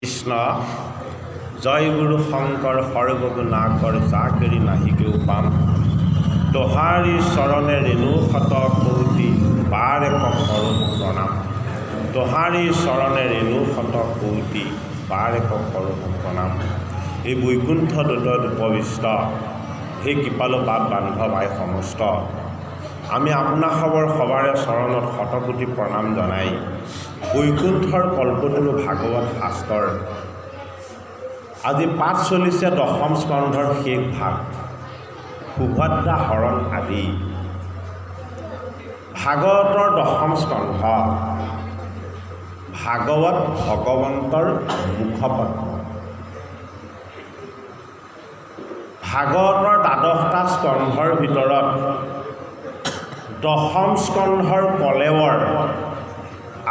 কৃষ্ণ জয় গুৰু শঙ্কৰ সৰ্বগুণাকৰ জাকেৰি নাহিকেও পাম তোহাৰি চৰণে ৰেণু শত কৌটি বাৰ এক কৰোঁ প্ৰণাম তোহাৰি চৰণে ৰেণু শত কৌটি বাৰ এক কৰোঁ প্ৰণাম। এই বৈকুণ্ঠ দূত উপবিষ্ট সেই কৃপালু বাপ বান্ধৱ আই সমস্ত আমি আপোনা সবাৰে চৰণত শতকোটি প্ৰণাম জনাই বৈকুণ্ঠৰ কল্পতৰু ভাগৱত শাস্ত্ৰৰ আজি পাঠ চলিছে দশম স্কন্ধৰ শেষ ভাগ সুভদ্ৰা হৰণ আদি। ভাগৱতৰ দশম স্কন্ধ ভাগৱত ভগৱন্তৰ মুখপত্ৰ। ভাগৱতৰ দ্বাদশটা স্কন্ধৰ ভিতৰত দশম স্কন্ধৰ কলেৱৰ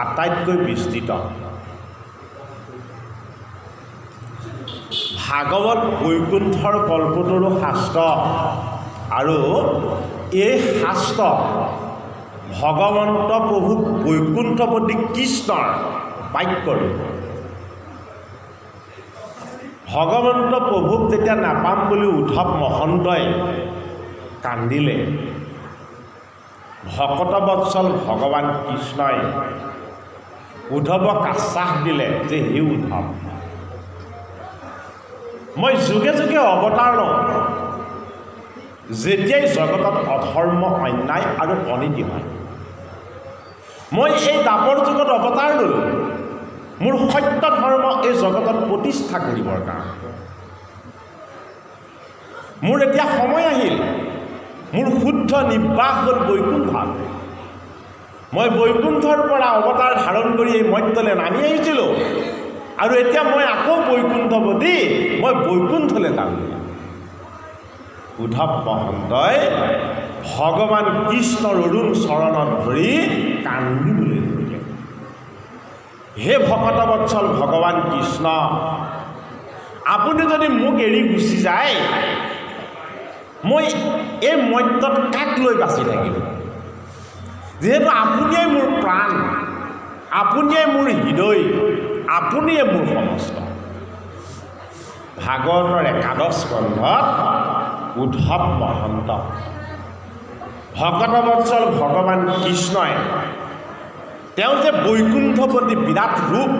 আটাইতকৈ বিস্তৃত। ভাগৱত বৈকুণ্ঠৰ কল্পতৰু শাস্ত্ৰ আৰু এই শাস্ত্ৰ ভগৱন্ত প্ৰভু বৈকুণ্ঠপতি কৃষ্ণৰ বাক্যৰূপ। ভগৱন্ত প্ৰভুক যেতিয়া নাপাম বুলি উদ্ধৱ মহন্তই কান্দিলে ভকতবৎসল ভগৱান কৃষ্ণই উদ্ধৱক আশ্বাস দিলে যে হে উদ্ধৱ, মই যুগে যুগে অৱতাৰ লওঁ যেতিয়াই জগতত অধৰ্ম অন্যায় আৰু অনীতি হয়। মই এই দাপৰ যুগত অৱতাৰ ল'লোঁ মোৰ সত্য ধৰ্ম এই জগতত প্ৰতিষ্ঠা কৰিবৰ কাৰণে। মোৰ এতিয়া সময় আহিল, মোৰ শুদ্ধ নিবাস হ'ল বৈকুণ্ঠত। মই বৈকুণ্ঠৰ পৰা অৱতাৰ ধাৰণ কৰি এই মৰ্ত্যলৈ নামি আহিছিলোঁ আৰু এতিয়া মই আকৌ বৈকুণ্ঠপতি, মই বৈকুণ্ঠলৈ যাম। উদ্ধৱ মহন্তই ভগৱান কৃষ্ণৰ অৰুণ চৰণত ধৰি কান্দিবলৈ ধৰিলে। হে ভকতবৎসল ভগৱান কৃষ্ণ, আপুনি যদি মোক এৰি গুচি যায় মই এই মৰ্ত্যত কাক লৈ বাচি থাকিম? যিহেতু আপুনিয়েই মোৰ প্ৰাণ, আপুনিয়েই মোৰ হৃদয়, আপুনিয়ে মোৰ সমস্ত। ভাগৱতৰ একাদশ স্কন্ধত উদ্ধৱ মহন্ত ভকতবৎসল ভগৱান কৃষ্ণই তেওঁ যে বৈকুণ্ঠপতি বিৰাট ৰূপ,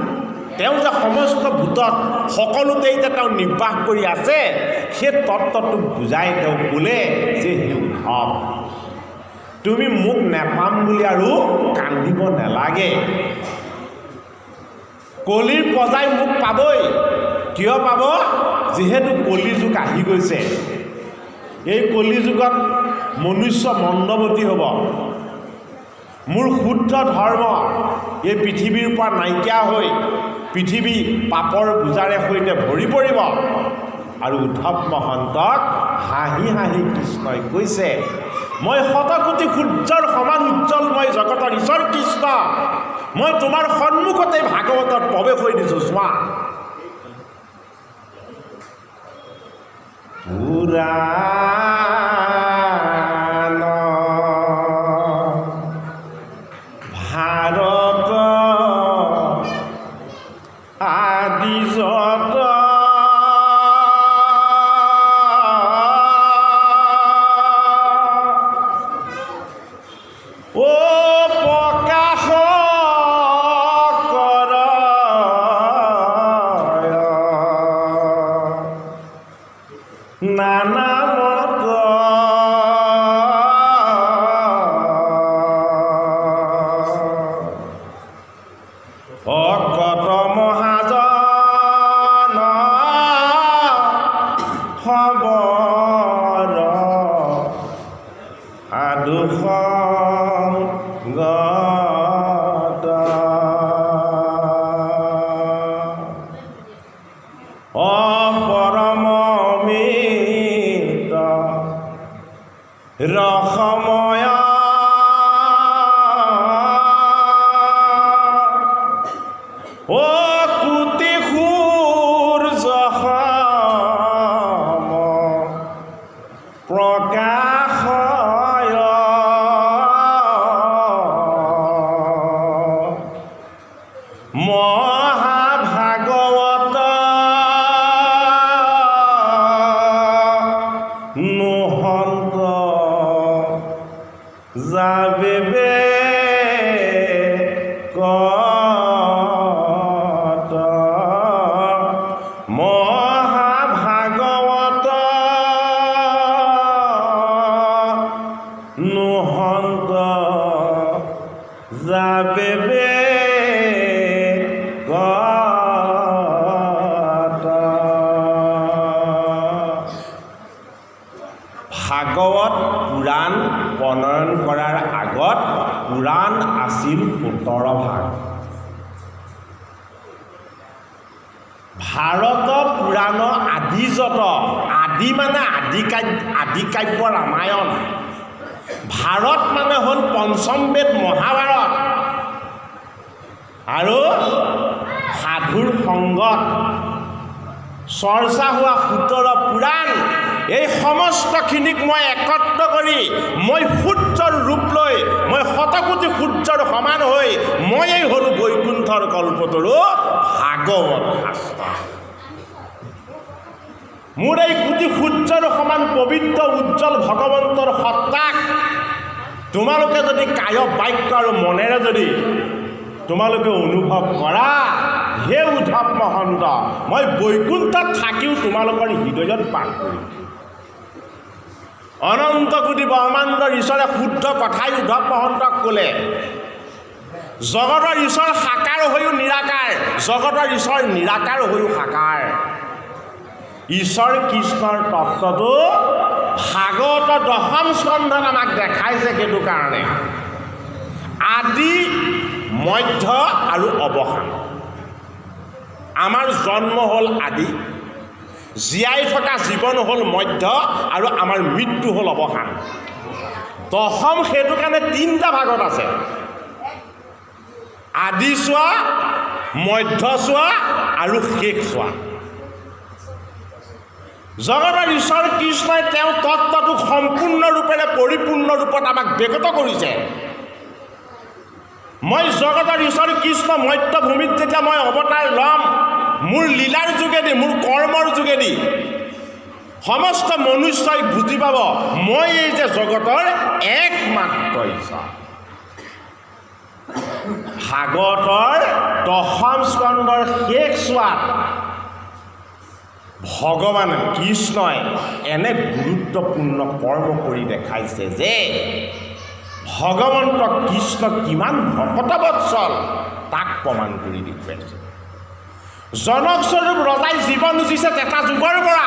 তেওঁ যে সমস্ত ভূতত সকলোতে যে তেওঁ নিবাস কৰি আছে, সেই তত্ত্বটোক বুজাই তেওঁ বোলে যে হে উদ্ধৱ, তুমি মোক নেপাম বুলি আৰু কান্দিব নালাগে। কলিৰ প্ৰজাই মোক পাবই। কিয় পাব? যিহেতু কলি যুগ আহি গৈছে। এই কলি যুগত মনুষ্য মন্দমতি হ'ব। মোৰ শুদ্ধ ধৰ্ম এই পৃথিৱীৰ পৰা নাইকিয়া হৈ পৃথিৱী পাপৰ বোজাৰে সৈতে ভৰি পৰিব। আৰু উদ্ধৱ মহন্তক হাঁহি হাঁহি কৃষ্ণই কৈছে, মই শতকোটি সূৰ্যৰ সমান উজ্জ্বল, মই জগতৰ ঈশ্বৰ কৃষ্ণ, মই তোমাৰ সন্মুখতে ভাগৱতত প্ৰৱেশ হৈ দিছোঁ। চোৱা, পুৰাণ ভাৰত আদি যত নানা মত অকত মহাজন ভাগৱত পুৰাণ প্ৰণয়ন কৰাৰ আগত পুৰাণ আছিল 17 ভাগ। ভাৰত পুৰাণ আদিজত, আদি মানে আদি কাব্য ৰামায়ণ, ভাৰত মানে হ'ল পঞ্চম বেদ মহাভাৰত, আৰু সাধুৰ সংগত চৰ্চা হোৱা 17 পুৰাণ, এই সমস্তখিনিক মই একত্ৰ কৰি মই সূৰ্যৰ ৰূপ লৈ মই শতকোটি সূৰ্যৰ সমান হৈ ময়েই হ'লো বৈকুণ্ঠৰ কল্পতৰু ভাগৱত শাস্ত্ৰ। মোৰ এই কোটি সূৰ্যৰ সমান পবিত্ৰ উজ্জ্বল ভগৱন্তৰ সত্তাক তোমালোকে যদি কায় বাক্য আৰু মনেৰে যদি তোমালোকে অনুভৱ কৰা, হে উদ্ধৱ মহন্ত, মই বৈকুণ্ঠত থাকিও তোমালোকৰ হৃদয়ত বাস কৰিম। অনন্ত কোটি ব্ৰহ্মাণ্ডৰ ঈশ্বৰে শুদ্ধ কথাই উদ্ধৱ মহন্তক ক'লে। জগতৰ ঈশ্বৰ সাকাৰ হৈও নিৰাকাৰ, জগতৰ ঈশ্বৰ নিৰাকাৰ হৈও সাকাৰ। ঈশ্বৰ কৃষ্ণৰ তত্ত্বটো ভাগৱতৰ 10ম স্কন্ধত আমাক দেখাইছে। সেইটো কাৰণে আদি, মধ্য আৰু অৱসান। আমাৰ জন্ম হ'ল আদি, জীয়াই থকা জীৱন হ'ল মধ্য, আৰু আমাৰ মৃত্যু হ'ল অৱসান। 10ম সেইটো কাৰণে 3টা ভাগত আছে: আদি চোৱা, মধ্য চোৱা আৰু শেষ চোৱা। জগতৰ ঈশ্বৰ কৃষ্ণই তেওঁ তত্ত্বটোক সম্পূৰ্ণৰূপেৰে পৰিপূৰ্ণ ৰূপত আমাক ব্যক্ত কৰিছে। মই জগতৰ ঈশ্বৰ কৃষ্ণ মৰ্ত্যভূমিত যেতিয়া মই অৱতাৰ ল'ম, মোৰ লীলাৰ যোগেদি, মোৰ কৰ্মৰ যোগেদি সমস্ত মনুষ্যই বুজি পাব মই এই যে জগতৰ একমাত্ৰ ঈশ্বৰ। ভাগৱতৰ 10ম স্কন্ধৰ শেষ চোৱাত ভগৱান কৃষ্ণই এনে গুৰুত্বপূৰ্ণ কৰ্ম কৰি দেখাইছে যে ভগৱন্ত কৃষ্ণ কিমান ভকতবৎসল তাক প্ৰমাণ কৰি দেখুৱাইছে। জনকস্বৰূপ ৰজাই জীৱন দিছে এটা যুগৰ পৰা।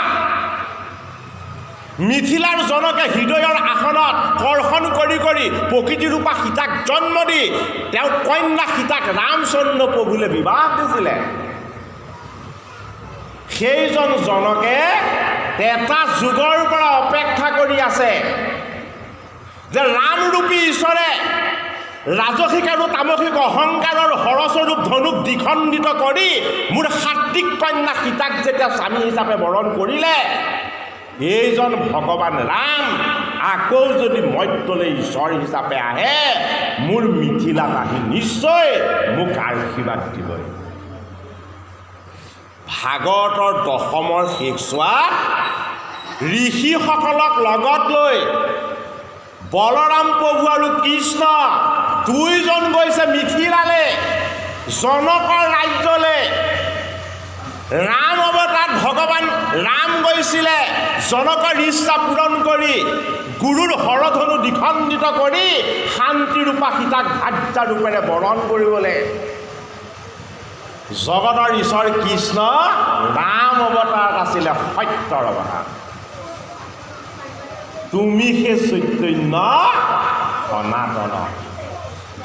মিথিলাৰ জনকে হৃদয়ৰ আসনত কৰ্ষণ কৰি কৰি প্ৰকৃতিৰূপা সীতাক জন্ম দি তেওঁ কন্যা সীতাক ৰামচন্দ্ৰ প্ৰভুলে বিবাহ দিছিলে। সেইজন জনকে এটা যুগৰ পৰা অপেক্ষা কৰি আছে যে ৰামৰূপী ঈশ্বৰে ৰাজসিক আৰু তামসিক অহংকাৰৰ হৰস্বৰূপ ধনুক দ্বিখণ্ডিত কৰি মোৰ সাত্বিক কন্যা সীতাক যেতিয়া স্বামী হিচাপে বৰণ কৰিলে, এইজন ভগৱান ৰাম আকৌ যদি মৰ্ত্যলৈ ঈশ্বৰ হিচাপে আহে, মোৰ মিথিলাত আহি নিশ্চয় মোক আশীৰ্বাদ দিবই। ভাগৱতৰ 10মৰ শেষ চোৱাত ঋষিসকলক লগত লৈ বলৰাম প্ৰভু আৰু কৃষ্ণ দুইজন গৈছে মিথিলালে, জনকৰ ৰাজ্যলৈ। ৰাম অৱতাৰত ভগৱান ৰাম গৈছিলে জনকৰ ইচ্ছা পূৰণ কৰি, গুৰুৰ হৰধনু দ্বিখণ্ডিত কৰি শান্তিৰূপা সীতাক ভাৰ্যাৰূপেৰে বৰণ কৰিবলৈ। জগতৰ ঈশ্বৰ কৃষ্ণ ৰাম অৱতাৰত আছিলে সত্যৰ অৱতাৰ। তুমি সেই চৈতন্য সনাতন।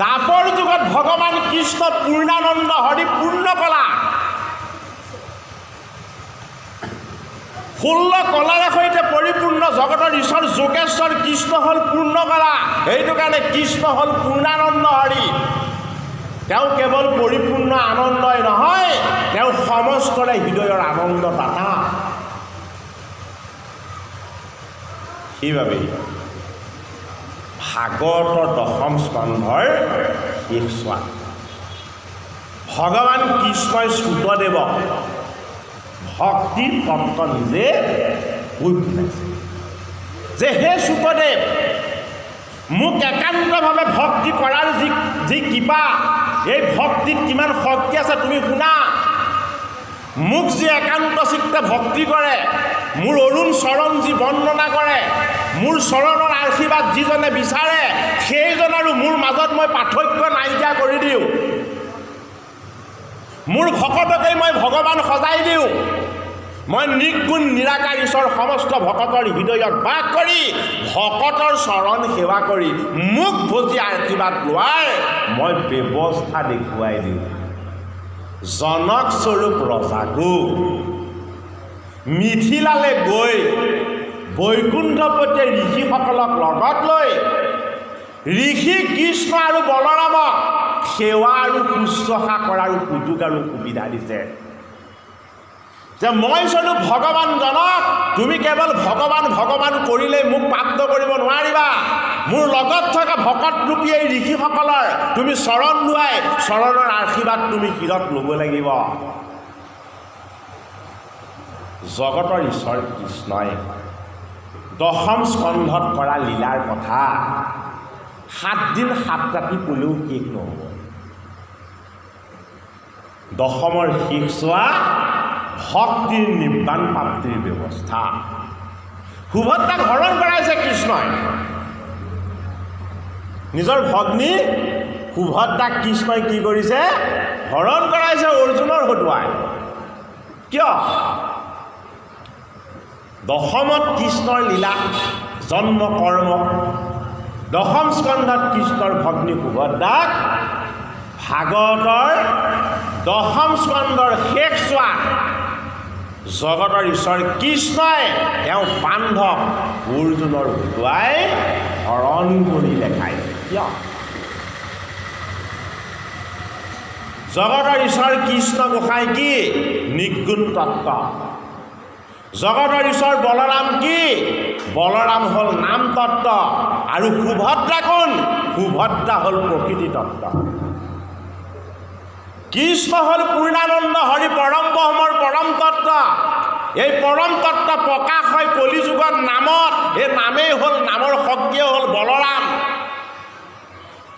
দ্বাপৰ যুগত ভগৱান কৃষ্ণ পূৰ্ণানন্দ হৰি পূৰ্ণ কলা, 16 কলাৰে সৈতে পৰিপূৰ্ণ জগতৰ ঈশ্বৰ যোগেশ্বৰ কৃষ্ণ হ'ল পূৰ্ণ কলা। সেইটো কাৰণে কৃষ্ণ হ'ল পূৰ্ণানন্দ হৰি। তেওঁ কেৱল পৰিপূৰ্ণ আনন্দই নহয়, তেওঁ সমস্তৰে হৃদয়ৰ আনন্দদাতা। সেইবাবেই ভাগৱতৰ 10ম স্কন্ধৰ শেষ চোৱা ভগৱান কৃষ্ণই সুতদেৱক ভক্তিৰ তত্ত্ব নিজে কৈ বুজাইছে যে হে সুতদেৱ, মোক একান্তভাৱে ভক্তি কৰাৰ যি কৃপা, এই ভক্তিত কিমান শক্তি আছে তুমি শুনা। মোক যি একান্ত চিত্তে ভক্তি কৰে, মোৰ অৰুণ চৰণ যি বন্দনা কৰে, মোৰ চৰণৰ আশীৰ্বাদ যিজনে বিচাৰে, সেইজন আৰু মোৰ মাজত মই পাৰ্থক্য নাইকিয়া কৰি দিওঁ। মোৰ ভকতকেই মই ভগৱান সজাই দিওঁ। মই নিৰ্গুণ নিৰাকাৰ ঈশ্বৰ সমস্ত ভকতৰ হৃদয়ত বাস কৰি ভকতৰ চৰণ সেৱা কৰি মোক ভজি আশীৰ্বাদ লোৱাৰ মই ব্যৱস্থা দেখুৱাই দিওঁ। জনক স্বৰূপ ৰজাকো মিথিলালৈ গৈ বৈকুণ্ঠপতি ঋষিসকলক লগত লৈ ঋষি কৃষ্ণ আৰু বলৰামক সেৱা আৰু শুশ্ৰূষা কৰাৰ সুযোগ আৰু সুবিধা দিছে যে মই স্বৰূপ ভগৱান জনক, তুমি কেৱল ভগৱান ভগৱান কৰিলেই মোক প্ৰাপ্ত কৰিব নোৱাৰিবা। মোৰ লগত থকা ভকতৰূপী এই ঋষিসকলৰ তুমি চৰণ লোৱাই চৰণৰ আশীৰ্বাদ তুমি শিৰত ল'ব লাগিব। জগতৰ ঈশ্বৰ কৃষ্ণই দশম স্কন্ধত কৰা লীলাৰ কথা 7 দিন 7 ৰাতি ক'লেও শেষ নহ'ব। দশমৰ শেষ চোৱা ভক্তিৰ নিৰ্বাণ প্ৰাপ্তিৰ ব্যৱস্থা। সুভদ্ৰাক হৰণ কৰাইছে কৃষ্ণই। নিজৰ ভগ্নী সুভদ্ৰাক কৃষ্ণই কি কৰিছে? হৰণ কৰাইছে অৰ্জুনৰ হতুৱাই। কিয়? দশমত কৃষ্ণৰ লীলা জন্ম কৰ্ম, দশম স্কন্ধত কৃষ্ণৰ ভগ্নী সুভদ্ৰাক ভাগৱতৰ দশম স্কন্ধৰ শেষ চোৱা জগতৰ ঈশ্বৰ কৃষ্ণই তেওঁ বান্ধৱ অৰ্জুনৰ হতুৱাই হৰণ কৰি দেখাইছে। কিয়? জগতৰ ঈশ্বৰ কৃষ্ণ গোসাঁই কি? নিৰ্গুণ তত্ত্ব। জগতৰ ঈশ্বৰ বলৰাম কি? বলৰাম হ'ল নাম তত্ত্ব। আৰু সুভদ্ৰা কোন? সুভদ্ৰা হ'ল প্ৰকৃতি তত্ত্ব। কৃষ্ণ হ'ল পূৰ্ণানন্দ হৰি পৰম ব্ৰহ্মৰ পৰম তত্ত্ব। এই পৰম তত্ত্ব প্ৰকাশ হয় কলিযুগত নামত। এই নামেই হ'ল, নামৰ শক্তিয়ে হ'ল বলৰাম।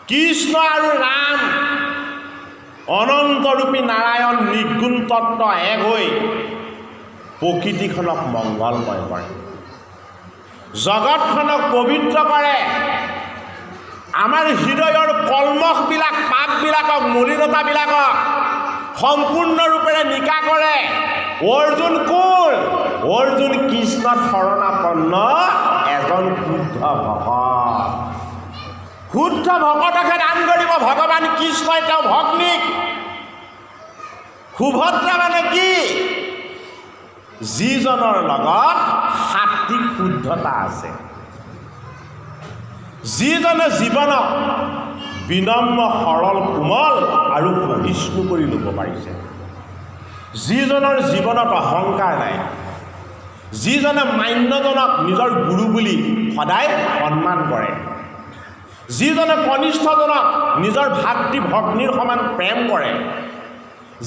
কৃষ্ণ আৰু ৰাম অনন্তৰূপী নাৰায়ণ নিৰ্গুণ তত্ত্ব এক হৈ প্ৰকৃতিখনক মংগলময় কৰে, জগতখনক পবিত্ৰ কৰে। আমাৰ হৃদয়ৰ কলমশবিলাক পাপবিলাকক মলিনতাবিলাকক সম্পূৰ্ণৰূপেৰে নিকা কৰে। অৰ্জুন কোন? অৰ্জুন কৃষ্ণত শৰণাপন্ন এজন শুদ্ধ ভকত। শুদ্ধ ভকতকে দান কৰিব ভগৱান কৃষ্ণই তেওঁ ভগ্নীক। সুভদ্ৰা মানে কি? যিজনৰ লগত সাত্বিক শুদ্ধতা আছে, যিজনে জীৱনক বিনম্ৰ সৰল কোমল আৰু সহিষ্ণু কৰি ল'ব পাৰিছে, যিজনৰ জীৱনত অহংকাৰ নাই, যিজনে মান্যজনক নিজৰ গুৰু বুলি সদায় সন্মান কৰে, যিজনে কনিষ্ঠজনক নিজৰ ভাতৃ ভগ্নীৰ সমান প্ৰেম কৰে,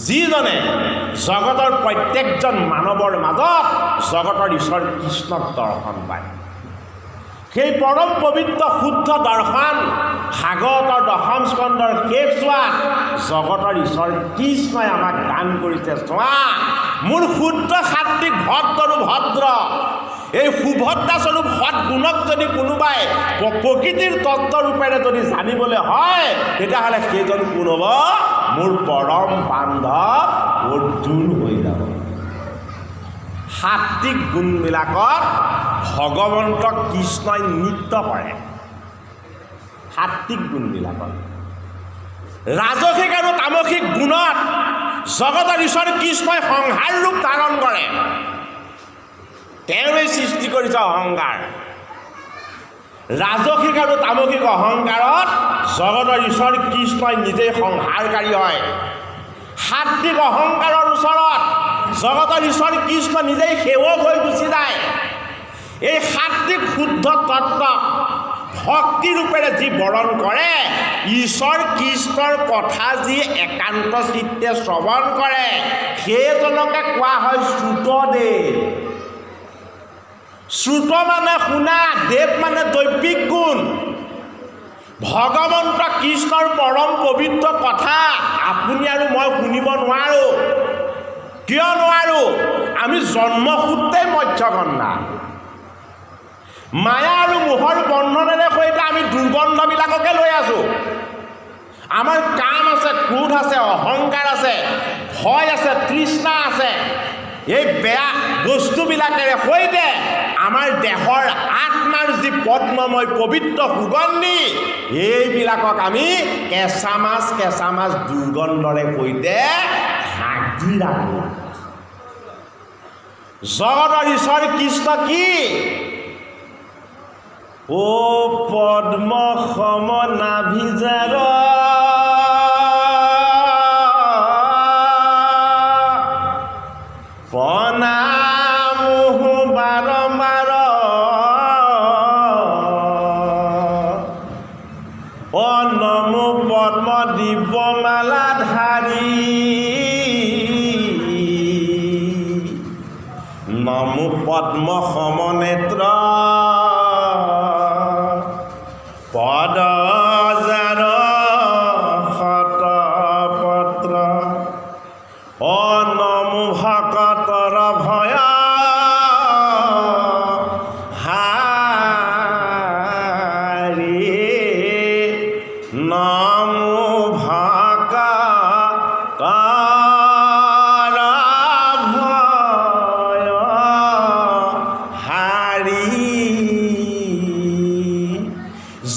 যিজনে জগতৰ প্ৰত্যেকজন মানৱৰ মাজত জগতৰ ঈশ্বৰ কৃষ্ণক দৰ্শন পায়। সেই পৰম পবিত্ৰ শুদ্ধ দৰ্শন ভাগৱতৰ দশম স্কন্ধৰ শেষ চোৱাত জগতৰ ঈশ্বৰ কৃষ্ণই আমাক দান কৰিছে। চোৱা, মোৰ শুদ্ধ সাত্বিক ভক্তৰো ভদ্ৰ এই সুভদ্ৰা স্বৰূপ সৎগুণক যদি কোনোবাই প্ৰকৃতিৰ তত্ত্বৰূপেৰে যদি জানিবলৈ হয়, তেতিয়াহ'লে সেইজন কোন হ'ব? মোৰ পৰম বান্ধৱ অৰ্জুন হৈ যাব। সাত্বিক গুণবিলাকত ভগৱন্ত কৃষ্ণই নৃত্য কৰে। সাত্বিক গুণবিলাকত ৰাজসিক আৰু তামসিক গুণত জগতৰ ঈশ্বৰ কৃষ্ণই সংহাৰ ৰূপ ধাৰণ কৰে। তেওঁৱেই সৃষ্টি কৰিছে অহংকাৰ। ৰাজসিক আৰু তামসিক অহংকাৰত জগতৰ ঈশ্বৰ কৃষ্ণই নিজেই সংহাৰকাৰী হয়। সাত্বিক অহংকাৰৰ ওচৰত জগতৰ ঈশ্বৰ কৃষ্ণ নিজেই সেৱক হৈ গুচি যায়। এই সাত্বিক শুদ্ধ তত্ত্ব ভক্তিৰূপেৰে যি বৰণ কৰে, ঈশ্বৰ কৃষ্ণৰ কথা যি একান্ত চিত্তে শ্ৰৱণ কৰে, সেইজনকে কোৱা হয় শ্ৰুতদেৱ। শ্ৰুত মানে শুনা, দেৱ মানে দৈবিক গুণ। ভগৱন্ত কৃষ্ণৰ পৰম পবিত্ৰ কথা আপুনি আৰু মই শুনিব নোৱাৰোঁ। কিয় নোৱাৰোঁ? আমি জন্মসূত্ৰে মৎস্যগন্ধা। মায়া আৰু মোহৰ বন্ধনেৰে সৈতে আমি দুৰ্গন্ধবিলাককে লৈ আছোঁ। আমাৰ কাম আছে, ক্ৰোধ আছে, অহংকাৰ আছে, ভয় আছে, তৃষ্ণা আছে। এই বেয়া বস্তুবিলাকেৰে সৈতে আমাৰ দেহৰ আত্মাৰ যি পদ্মময় পবিত্ৰ সুগন্ধি, এইবিলাকক আমি কেঁচা মাছ দুৰ্গন্ধৰে সৈতে ঢাকি ৰাখোঁ। জগতৰ ঈশ্বৰ কৃষ্ণ কি? ও পদ্ম সম নাভিজাৰ প্ৰণামোহ বাৰম্বাৰ অ নমো পদ্ম দিব্যমালা ধাৰী নমো পদ্ম সমনেত্ৰ পদজাৰ শতপত্ৰ অ নমো ভকতৰ ভয় হাৰি নমো ভকতৰ ভয় হাৰি।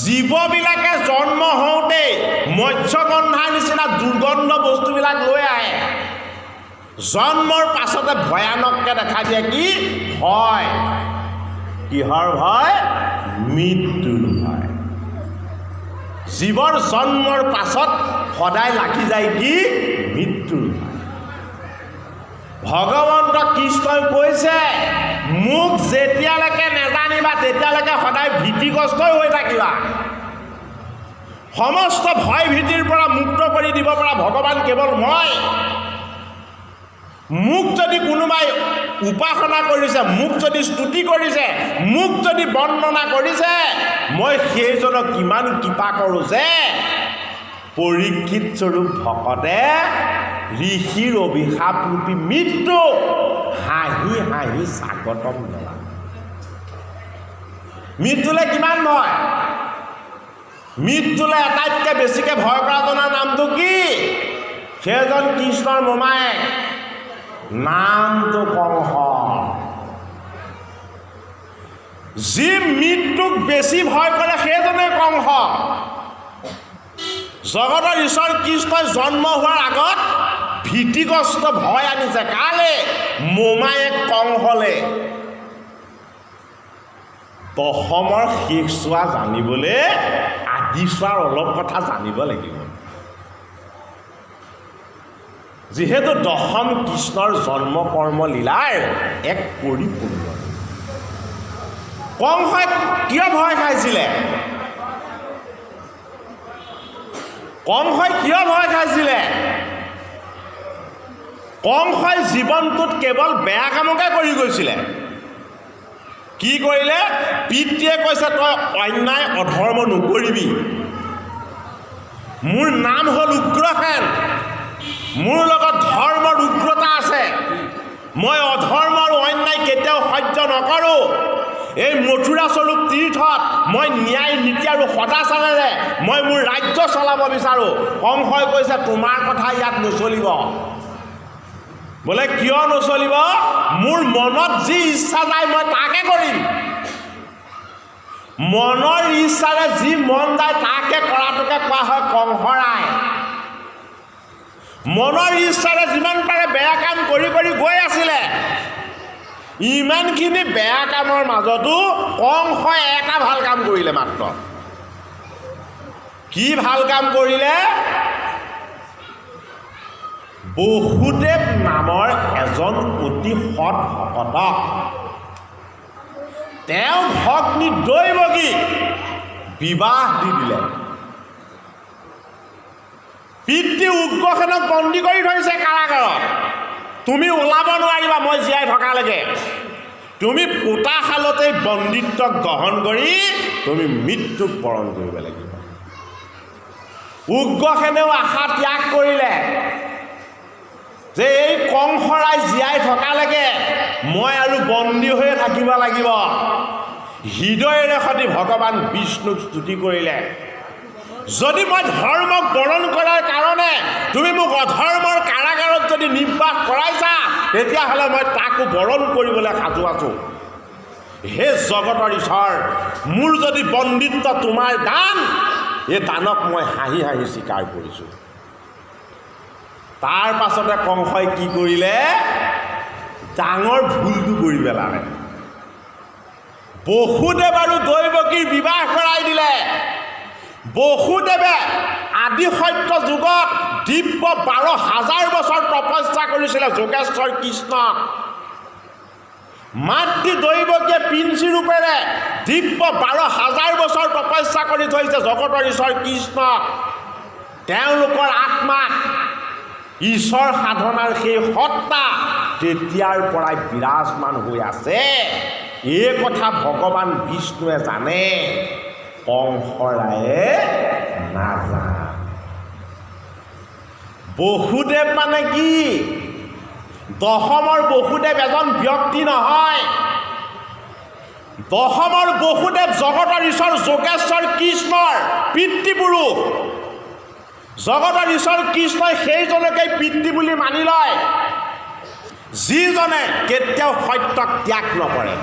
জীৱবিলাকে জন্ম হওঁতে মৎস্যগন্ধাৰ নিচিনা দুৰ্গন্ধ বস্তুবিলাক লৈ আহে। জন্মৰ পাছতে ভয়ানককৈ দেখা দিয়ে কি ভয়। কিহৰ ভয়? মৃত্যুৰ ভয়। জীৱৰ জন্মৰ পাছত সদায় লাগি যায় কি মৃত্যুৰ ভয়। ভগৱন্ত কৃষ্ণই কৈছে, মোক যেতিয়ালৈকে নেজানিবা তেতিয়ালৈকে সদায় ভীতিগ্ৰস্তই হৈ থাকিবা। সমস্ত ভয় ভীতিৰ পৰা মুক্ত কৰি দিব পৰা ভগৱান কেৱল মই। মোক যদি কোনোবাই উপাসনা কৰিছে, মোক যদি স্তুতি কৰিছে, মোক যদি বন্দনা কৰিছে, মই সেইজনক কিমান কৃপা কৰোঁ যে পৰীক্ষিত স্বৰূপ ভকতে ঋষিৰ অভিশাপ ৰূপী মৃত্যু হাঁহি হাঁহি স্বাগতম জনায়। মৃত্যুলে কিমান ভয়? মৃত্যুলে আটাইতকৈ বেছিকৈ ভয় কৰা জনাৰ নামটো কি? সেইজন কৃষ্ণৰ মোমায়েক, নামটো কংস। যি মৃত্যুক বেছি ভয় কৰে সেইজনে কংস। জগতৰ ঈশ্বৰ কৃষ্ণই জন্ম হোৱাৰ আগত ভীতিগ্ৰস্ত ভয় আনিছে। কালে? মোমায়েক কংসলে। দশমৰ শেষ চোৱা জানিবলৈ আদি চোৱাৰ অলপ কথা জানিব লাগিব। যিহেতু দশম কৃষ্ণৰ জন্ম কৰ্ম লীলাৰ এক পৰিপূৰ্ণ। কংসই কিয় ভয় খাইছিলে? কংসই কিয় ভয় খাইছিলে? কংসই জীৱনটোত কেৱল বেয়া কামকে কৰি গৈছিলে। কি কৰিলে? পিতৃয়ে কৈছে তই অন্যায় অধৰ্ম নকৰিবি। মোৰ নাম হ'ল উগ্ৰসেন, মোৰ লগত ধৰ্মৰ উগ্ৰতা আছে, মই অধৰ্ম আৰু অন্যায় কেতিয়াও সহ্য নকৰোঁ। এই মথুৰা স্বৰূপ তীৰ্থত মই ন্যায় নীতি আৰু সদাচাৰেৰে মই মোৰ ৰাজ্য চলাব বিচাৰোঁ। কংসই কৈছে তোমাৰ কথা ইয়াত নচলিব। বোলে কিয় নচলিব? মোৰ মনত যি ইচ্ছা যায় মই তাকে কৰিম। মনৰ ইচ্ছাৰে যি মন যায় তাকে কৰাটোকে কোৱা হয় কংসৰাই। মনৰ ইচ্ছাৰে যিমান পাৰে বেয়া কাম কৰি কৰি গৈ আছিলে। ইমানখিনি বেয়া কামৰ মাজতো কংসই এটা ভাল কাম কৰিলে মাত্ৰ। কি ভাল কাম কৰিলে? বসুদেৱ নামৰ এজন অতি সৎ ভকতক তেওঁ ভগ্নী দৈৱকীক বিবাহ দি দিলে। পিতৃ উগ্ৰসেনক বন্দী কৰি থৈছে কাৰাগাৰত। তুমি ওলাব নোৱাৰিবা মই জীয়াই থকালৈকে। তুমি পোতাশালতেই বন্দিত্ব গ্ৰহণ কৰি তুমি মৃত্যুক বৰণ কৰিব লাগিব। উগ্ৰসেনেও আশা ত্যাগ কৰিলে যে এই কংসৰাই জীয়াই থকালৈকে মই আৰু বন্দী হৈয়ে থাকিব লাগিব। হৃদয়েৰে সৈতে ভগৱান বিষ্ণুক স্তুতি কৰিলে। যদি মই ধৰ্মক বৰণ কৰাৰ কাৰণে তুমি মোক অধৰ্মৰ কাৰাগাৰত যদি নিৰ্বাহ কৰাইছা তেতিয়াহ'লে মই তাকো বৰণ কৰিবলৈ সাজু আছোঁ। হে জগতৰ ঈশ্বৰ, মোৰ যদি বন্দিত্ব তোমাৰ দান, এই দানক মই হাঁহি হাঁহি স্বীকাৰ কৰিছোঁ। তাৰ পাছতে কংসই কি কৰিলে? ডাঙৰ ভুলটো কৰি পেলালে। বসুদেৱ আৰু দৈৱকীৰ বিবাহ কৰাই দিলে। বসুদেৱে আদি সত্য যুগত দিব্য 12,000 বছৰ তপস্যা কৰিছিলে যোগেশ্বৰ কৃষ্ণক। মাতৃ দৈৱকীয়ে পিঞ্চি ৰূপেৰে দিব্য 12,000 বছৰ তপস্যা কৰি থৈছে জগতৰ ঈশ্বৰ কৃষ্ণক। তেওঁলোকৰ আত্মাত ঈশ্বৰ সাধনাৰ সেই সত্তা তেতিয়াৰ পৰাই বিৰাজমান হৈ আছে। এই কথা ভগৱান বিষ্ণুৱে জানে, কংসৰায়ে নাজানে। বসুদেৱ মানে কি? দশমৰ বসুদেৱ এজন ব্যক্তি নহয়। দশমৰ বসুদেৱ জগতৰ ঈশ্বৰ যোগেশ্বৰ কৃষ্ণৰ পিতৃপুৰুষ। জগতৰ ঈশ্বৰ কৃষ্ণই সেইজনকেই পিতৃ বুলি মানি লয় যিজনে কেতিয়াও সত্যক ত্যাগ নকৰে,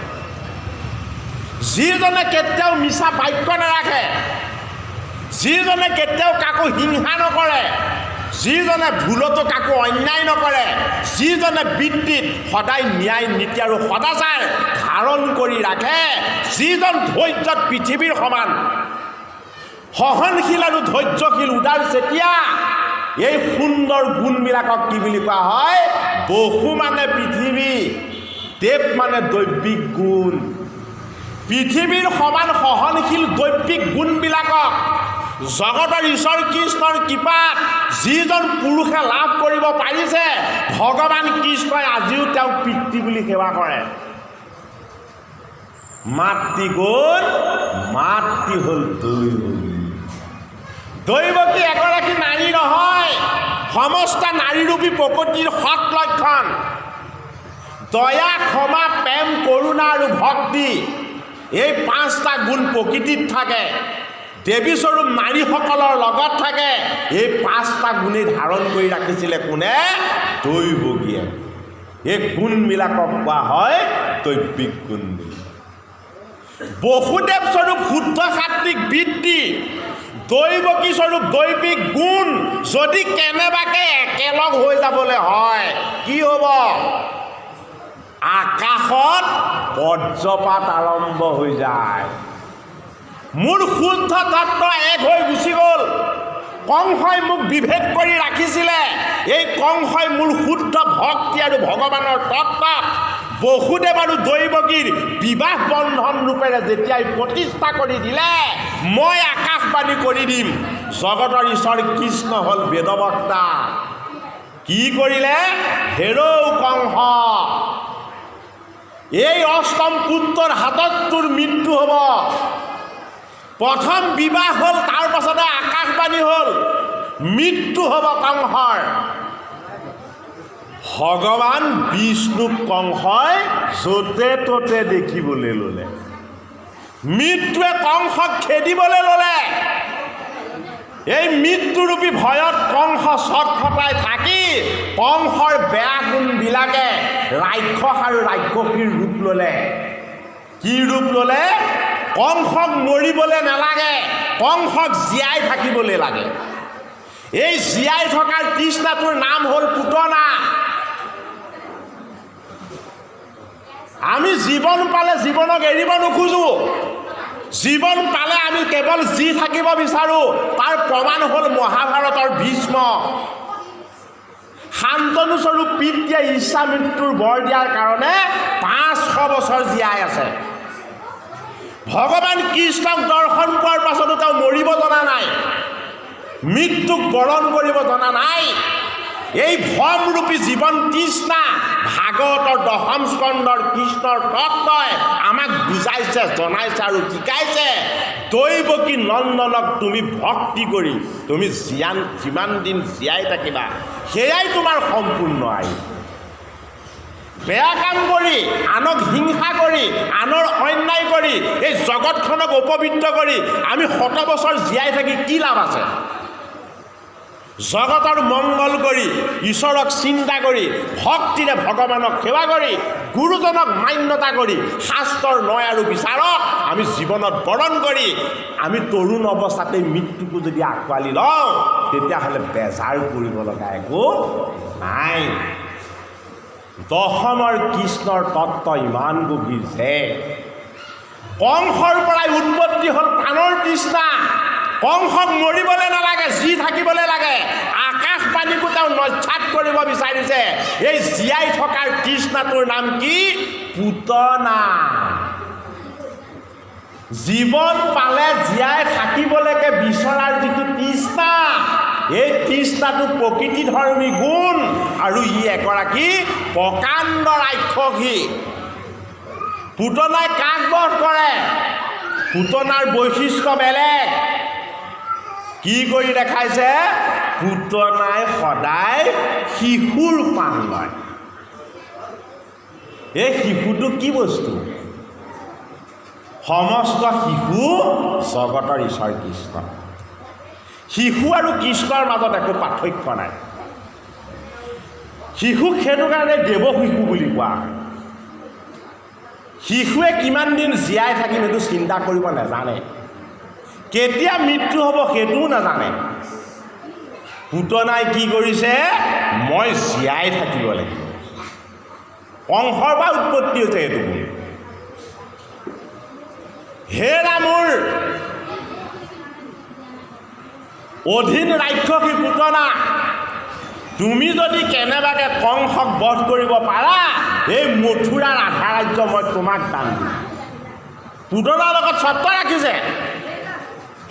যিজনে কেতিয়াও মিছা বাক্য নাৰাখে, যিজনে কেতিয়াও কাকো হিংসা নকৰে, যিজনে ভুলতো কাকো অন্যায় নকৰে, যিজনে বৃত্তিত সদায় ন্যায় নীতি আৰু সদাচাৰ ধাৰণ কৰি ৰাখে, যিজন ধৈৰ্যত পৃথিৱীৰ সমান সহনশীল আৰু ধৈৰ্যশীল উদাৰ চেতিয়া, এই সুন্দৰ গুণবিলাকক কি বুলি কোৱা হয়? বসু মানে পৃথিৱী, দেৱ মানে দৈবিক গুণ। পৃথিৱীৰ সমান সহনশীল দৈবিক গুণবিলাকক জগতৰ ঈশ্বৰ কৃষ্ণৰ কৃপাত যিজন পুৰুষে লাভ কৰিব পাৰিছে, ভগৱান কৃষ্ণই আজিও তেওঁক পিতৃ বুলি সেৱা কৰে। মাতৃ গ'ল, মাতৃ হ'ল দৈৱকী। দৈৱকী এগৰাকী নাৰী নহয়, সমস্ত নাৰীৰূপী প্ৰকৃতিৰ সৎ লক্ষণ। দয়া, ক্ষমা, প্ৰেম, কৰোণা আৰু ভক্তি, এই 5টা গুণ প্ৰকৃতিত থাকে। দেৱীস্বৰূপ নাৰীসকলৰ লগত থাকে। এই 5টা গুণেই ধাৰণ কৰি ৰাখিছিলে কোনে? দৈৱকীয়ে। এই গুণবিলাকক কোৱা হয় দৈবিক গুণ বুলি। বসুদেৱ স্বৰূপ শুদ্ধ সাত্বিক বৃত্তি, দৈৱকী স্বৰূপ দৈবিক গুণ যদি কেনেবাকে একেলগ হৈ যাবলৈ হয়, কি হ'ব? আকাশত বজ্ৰপাত আৰম্ভ হৈ যায়। মোৰ শুদ্ধ তত্ত্ব এক হৈ গুচি গ'ল। কংসই মোক বিভেদ কৰি ৰাখিছিলে। এই কংসই মোৰ শুদ্ধ ভক্তি আৰু ভগৱানৰ তত্ত্বক বসুদেৱ আৰু দৈৱকীৰ বিবাহ বন্ধন ৰূপেৰে যেতিয়াই প্ৰতিষ্ঠা কৰি দিলে, মই আকাশবাণী কৰি দিম, জগতৰ ঈশ্বৰ কৃষ্ণ হ'ল বেদবক্তা। কি কৰিলে? হেৰৌ কংস, এই অষ্টম পুত্ৰৰ হাতত তোৰ মৃত্যু হ'ব। প্ৰথম বিবাহ হ'ল, তাৰ পাছতে আকাশবাণী হ'ল, মৃত্যু হ'ব কংসৰ। ভগৱান বিষ্ণুক কংসই য'তে ত'তে দেখিবলৈ ল'লে। মৃত্যুৱে কংসক খেদিবলৈ ল'লে। এই মৃত্যুৰূপী ভয়ত কংস ছটফটাই থাকি কংসৰ বেয়া গুণবিলাকে ৰাক্ষস আৰু ৰাক্ষসীৰ ৰূপ ল'লে। কি ৰূপ ল'লে? কংসক মৰিবলৈ নালাগে, কংসক জীয়াই থাকিবলৈ লাগে। এই জীয়াই থকাৰ তৃষ্ণাটোৰ নাম হ'ল পুতনা। আমি জীৱন পালে জীৱনক এৰিব নোখোজোঁ। জীৱন পালে আমি কেৱল যি থাকিব বিচাৰোঁ। তাৰ প্ৰমাণ হ'ল মহাভাৰতৰ ভীষ্ম। শান্তনুস্বৰূপ পিতৃয়ে ইচ্ছা মৃত্যুৰ বৰ দিয়াৰ কাৰণে 500 বছৰ জীয়াই আছে। ভগৱান কৃষ্ণক দৰ্শন পোৱাৰ পাছতো তেওঁ মৰিব জনা নাই, মৃত্যুক বৰণ কৰিব জনা নাই। এই ভ্ৰমৰূপী জীৱন তৃষ্ণা ভাগৱতৰ 10ম স্কন্ধৰ কৃষ্ণৰ তত্ত্বই আমাক বুজাইছে, জনাইছে আৰু শিকাইছে। দৈৱকী নন্দনক তুমি ভক্তি কৰি তুমি যিমান দিন জীয়াই থাকিবা, সেয়াই তোমাৰ সম্পূৰ্ণ আয়ু। বেয়া কাম কৰি, আনক হিংসা কৰি, আনৰ অন্যায় কৰি, এই জগতখনক অপবিত্ৰ কৰি আমি 100 বছৰ জীয়াই থাকি কি লাভ আছে? জগতৰ মংগল কৰি ঈশ্বৰক চিন্তা কৰি ভক্তিৰে ভগৱানক সেৱা কৰি গুৰুজনক মান্যতা কৰি শাস্ত্ৰৰ নয় আৰু বিচাৰক আমি জীৱনত বৰণ কৰি আমি তৰুণ অৱস্থাতে মৃত্যুকো যদি আঁকোৱালি লওঁ তেতিয়াহ'লে বেজাৰ কৰিব লগা একো নাই। দশমৰ কৃষ্ণৰ তত্ত্ব ইমান গভীৰ যে কংসৰ পৰাই উৎপত্তি হ'ল প্ৰাণৰ তৃষ্ণা। কংসক মৰিবলৈ নালাগে, যি থাকিবলৈ লাগে। আকাশবাণীকো তেওঁ নস্যাৎ কৰিব বিচাৰিছে। এই জীয়াই থকাৰ তৃষ্ণাটোৰ নাম কি? পুতনা। জীৱন পালে জীয়াই থাকিবলৈকে বিচৰাৰ যিটো তৃষ্ণা, এই তৃষ্ণাটো প্ৰকৃতি ধৰ্মী গুণ আৰু ই এগৰাকী প্ৰকাণ্ড ৰাক্ষসী। পুতনাই কাক বধ কৰে? পুতনাৰ বৈশিষ্ট্য বেলেগ। কি কৰি দেখাইছে? পুতনাই সদায় শিশুৰ পাণ লয়। এই শিশুটো কি বস্তু? সমস্ত শিশু জগতৰ ঈশ্বৰ কৃষ্ণ। শিশু আৰু কৃষ্ণৰ মাজত একো পাৰ্থক্য নাই। শিশুক সেইটো কাৰণে দেৱ শিশু বুলি কোৱা। শিশুৱে কিমান দিন জীয়াই থাকিম সেইটো চিন্তা কৰিব নাজানে, কেতিয়া মৃত্যু হ'ব সেইটোও নাজানে। পুতনাই কি কৰিছে? মই জীয়াই থাকিব লাগিব। কংসৰ পৰা উৎপত্তি হৈছে এইটো। হে ৰামৰ অধীন ৰাক্ষসী পুতনা, তুমি যদি কেনেবাকৈ কংসক বধ কৰিব পাৰা এই মথুৰাৰ আধা ৰাজ্য মই তোমাক দান দিম। পুতনাৰ লগত চৰ্ত ৰাখিছে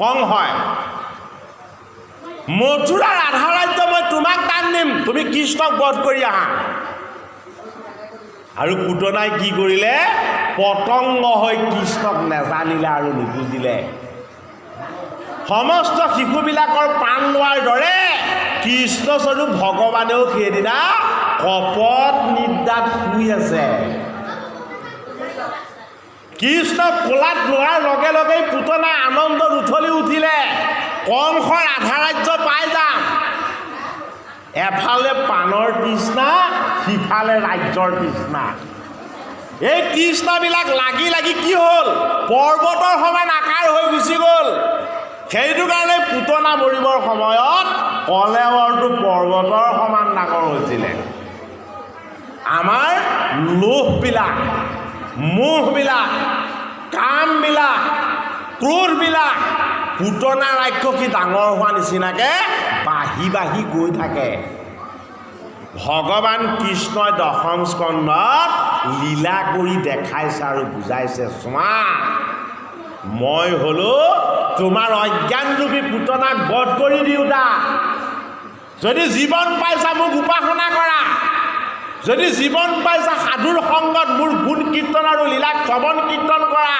কংসই, মথুৰাৰ আধা ৰাজ্য মই তোমাক দান দিম, তুমি কৃষ্ণক বধ কৰি আহা। আৰু পুতনাই কি কৰিলে? পতংগ হৈ কৃষ্ণক নেজানিলে আৰু নুবুজিলে। সমস্ত শিশুবিলাকৰ প্ৰাণ লোৱাৰ দৰে কৃষ্ণস্বৰূপ ভগৱানেও সেইদিনা কপট নিদ্ৰাত শুই আছে। কৃষ্ণক কোলাত লোৱাৰ লগে লগেই পুতনাই আনন্দত উঠলি উঠিলে। কংসৰ আধা ৰাজ্য পাই যাম। এফালে পাণৰ তৃষ্ণা, সিফালে ৰাজ্যৰ তৃষ্ণা। এই তৃষ্ণাবিলাক লাগি লাগি কি হ'ল? পৰ্বতৰ সমান আকাৰ হৈ গুচি গ'ল। সেইটো কাৰণে পুতনা মৰিবৰ সময়ত কলেৱৰটো পৰ্বতৰ সমান ডাঙৰ হৈছিলে। আমাৰ লোভবিলাক, মোহবিলাক, কামবিলাক, ক্ৰোধবিলাক পুতনা ৰাক্ষসী ডাঙৰ হোৱা নিচিনাকৈ বাঢ়ি বাঢ়ি গৈ থাকে। ভগৱান কৃষ্ণই দশম স্কন্ধত লীলা কৰি দেখাইছে আৰু বুজাইছে, চোৱা মই হলো তোমাৰ অজ্ঞানৰূপী পুতনাক বধ কৰি দিওঁতা। যদি জীৱন পাইছা মোক উপাসনা কৰা, যদি জীৱন পাইছা সাধুৰ সংগত মোৰ গুণ কীৰ্তন আৰু লীলাক শ্ৰৱণ কীৰ্তন কৰা,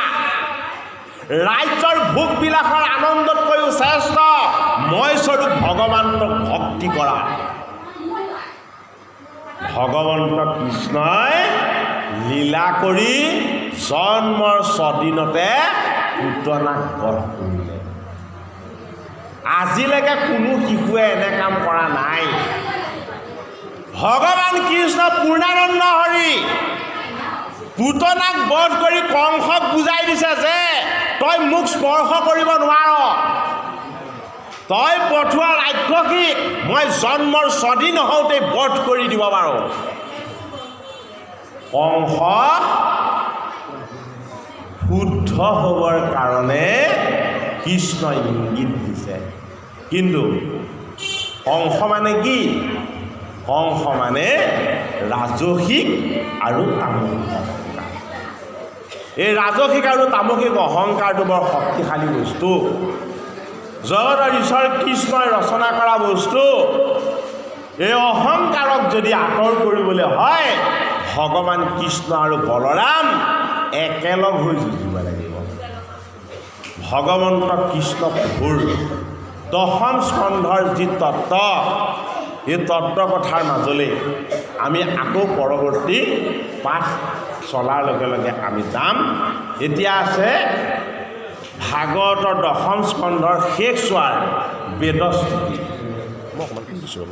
ৰাজ্যৰ ভোগবিলাসৰ আনন্দতকৈও শ্ৰেষ্ঠ মই স্বৰূপ ভগৱানক ভক্তি কৰা। ভগৱন্ত কৃষ্ণই লীলা কৰি জন্মৰ ছদিনতে পুতনাক বধ কৰিলে। আজিলৈকে কোনো শিশুৱে এনে কাম কৰা নাই। ভগৱান কৃষ্ণ পূৰ্ণানন্দ হৰি পুতনাক বধ কৰি কংসক বুজাই দিছে যে তই মোক স্পৰ্শ কৰিব নোৱাৰ। তই পঠোৱা ৰাক্ষসীক মই জন্মৰ ছদিন হওঁতে বধ কৰি দিব পাৰোঁ। কংস শুদ্ধ হ'বৰ কাৰণে কৃষ্ণই ইংগিত দিছে। কিন্তু কংস মানে কি? কংস মানে ৰাজসিক আৰু তামসিক অহংকাৰ। এই ৰাজসিক আৰু তামসিক অহংকাৰটো বৰ শক্তিশালী বস্তু। জগতৰ ঈশ্বৰ কৃষ্ণই ৰচনা কৰা বস্তু। এই অহংকাৰক যদি আঁতৰ কৰিবলৈ হয় ভগৱান কৃষ্ণ আৰু বলৰাম একেলগ হৈ যুঁজিব লাগিব। ভগৱন্ত কৃষ্ণ প্ৰভুৰ দশম স্কন্ধৰ যি তত্ত্ব, এই তত্ত্ব কথাৰ মাজলৈ আমি আকৌ পৰৱৰ্তী পাঠ চলাৰ লগে লগে আমি যাম। এতিয়া আছে ভাগৱতৰ দশম স্কন্ধৰ শেষ চোৱাৰ বেদস্তুতি। কিছু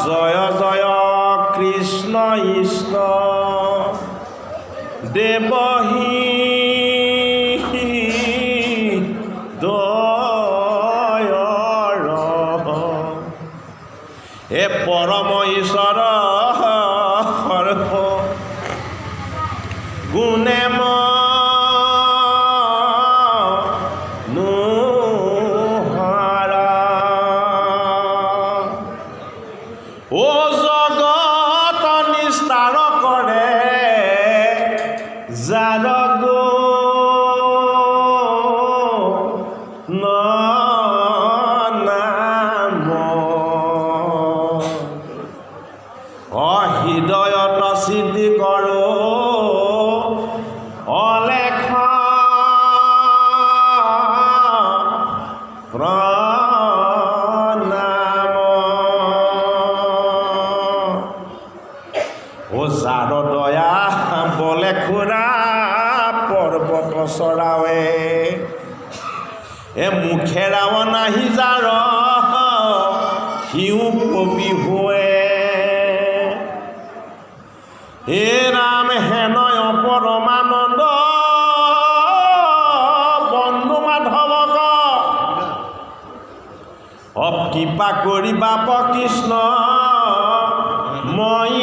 জয় জয় কৃষ্ণ ইষ্ট দেবহী দয়ৰ হে পৰম ঈশ্বৰ গুণে জগত নিস্তাৰ কৰে যাৰ নাম হৃদয়ত সিদ্ধি কৰোঁ অলেখ যাৰ দয়া বলে খুৰা পৰ্বত চৰাৱে মুখেৰাও নাহি যাৰ সিও কবি হোৱে হে ৰাম হেনয় পৰমানন্দ বন্ধু মাধৱক কৃপা কৰি বাপ কৃষ্ণ মই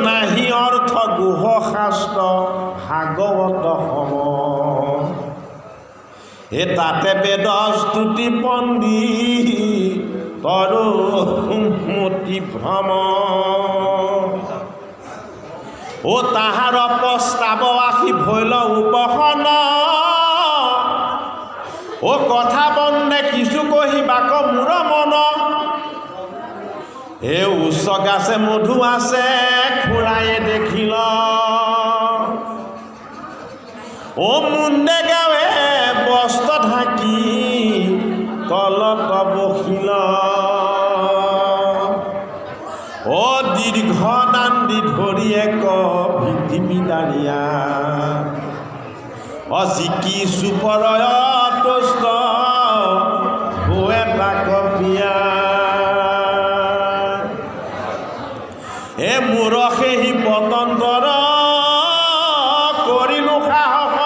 নাহি অৰ্থ গুহ শাস্ত্ৰ ভাগৱত সম তাতে বেদ স্তুতি পণ্ডিত তৰুমতি ভ্ৰম তাহাৰ প্ৰস্তাৱ আশী ভৈল উপসন কথা বন্দে কিছু কহিবাক মোৰ মন উচ্চ গাছে মধু আছে খুৰাই দেখিল মুণ্ডে গাৱে বস্ত্ৰ ঢাকি তলত বহিল দীৰ্ঘ দাণ্ডি ধৰি এক পৃথিৱী দাঁড়িয়া জিকি চুপৰয় তুষ্ট এটা কপিয়া মোৰ সেই পতন্তৰ কৰিলো সাহস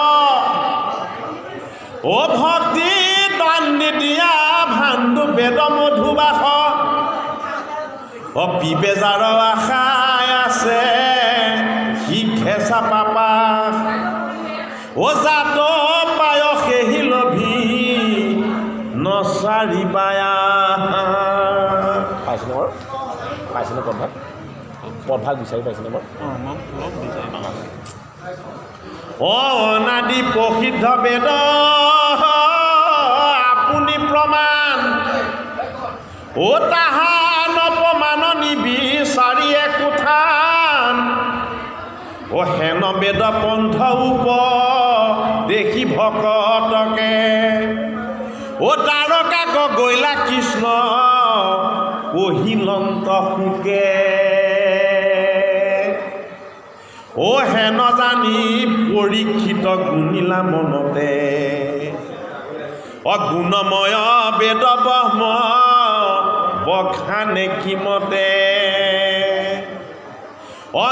ভক্তি দাণ্ডি দিয়া ভাণ্ডু বেদ মধুবাস বিবেজাৰ আশাই আছে শিক্ষেছা পাপা জাত পায় সেহি লভি নচাৰিবায়া পাইছেনে বাৰু পাইছেনে পদভাগ বিচাৰি পাইছেনে বাৰু অনাদি প্ৰসিদ্ধ বেদ আপুনি প্ৰমাণ তাহা নপমান নিবিচাৰি একোঠান হেন বেদ পন্থ উপ দেখি ভকতকে তাৰকাক গৈলা কৃষ্ণ কহিলন্ত সুকে হেন জানি পৰীক্ষিত গুণিলা মনতে গুণময় বেদ ব্ৰহ্ম বখানে কিমতে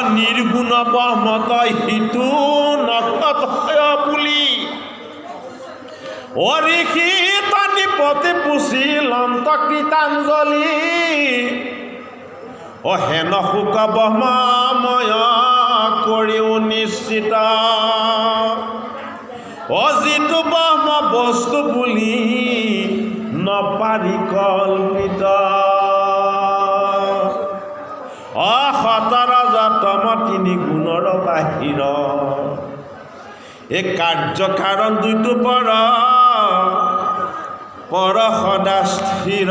নিৰ্গুণ ব্ৰহ্মত সিটো নক্ষত্ৰয় বুলি ঋষি তনিপতি পুছিলন্ত কৃতাঞ্জলি হেন শোক ব্ৰহ্মময় কৰিও নিশ্চিত যিটো ব্ৰহ্ম বস্তু বুলি নপাৰি কল্পিত সতৰ যতম তিনি গুণৰ বাহিৰ এই কাৰ্য কাৰণ দুইটো পৰ সদা স্থিৰ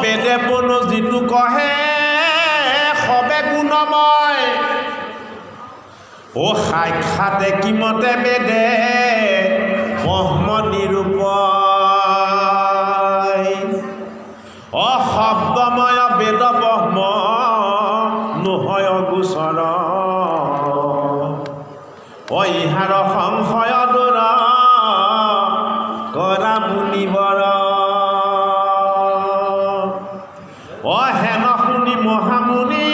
বেদে পুনু যিটো কহে সবে গুণময় সাক্ষাতে কিমতে বেদে ব্ৰহ্ম নিৰূপয় শব্দময় বেদ ব্ৰহ্ম নহয় গোচৰ ইহাৰ সংশয় দূৰ কৰা মুনিবৰ হেন শুনি মহামুনি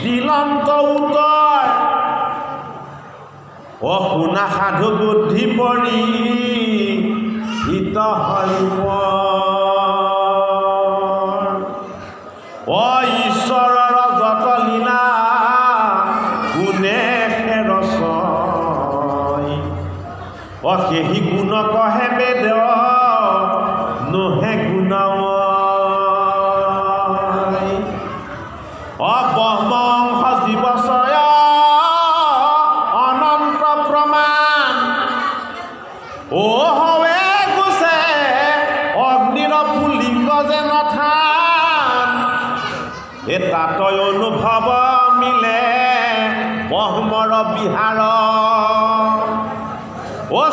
দিলন্ত উত্তৰ শুনা সাধু বুদ্ধি পৰি হিত হৰিব ঈশ্বৰৰ যত লীলা গুণে ৰচয় সেহি গুণ কহে বেদ নোহে গুণময় ব্ৰহ্মংশ জীৱচয় অনন্ত প্ৰমাণ হৱে গুছে অগ্নিৰ পুলিংগ যে নথান তাতৈ অনুভৱ মিলে ব্ৰহ্মৰ বিহাৰ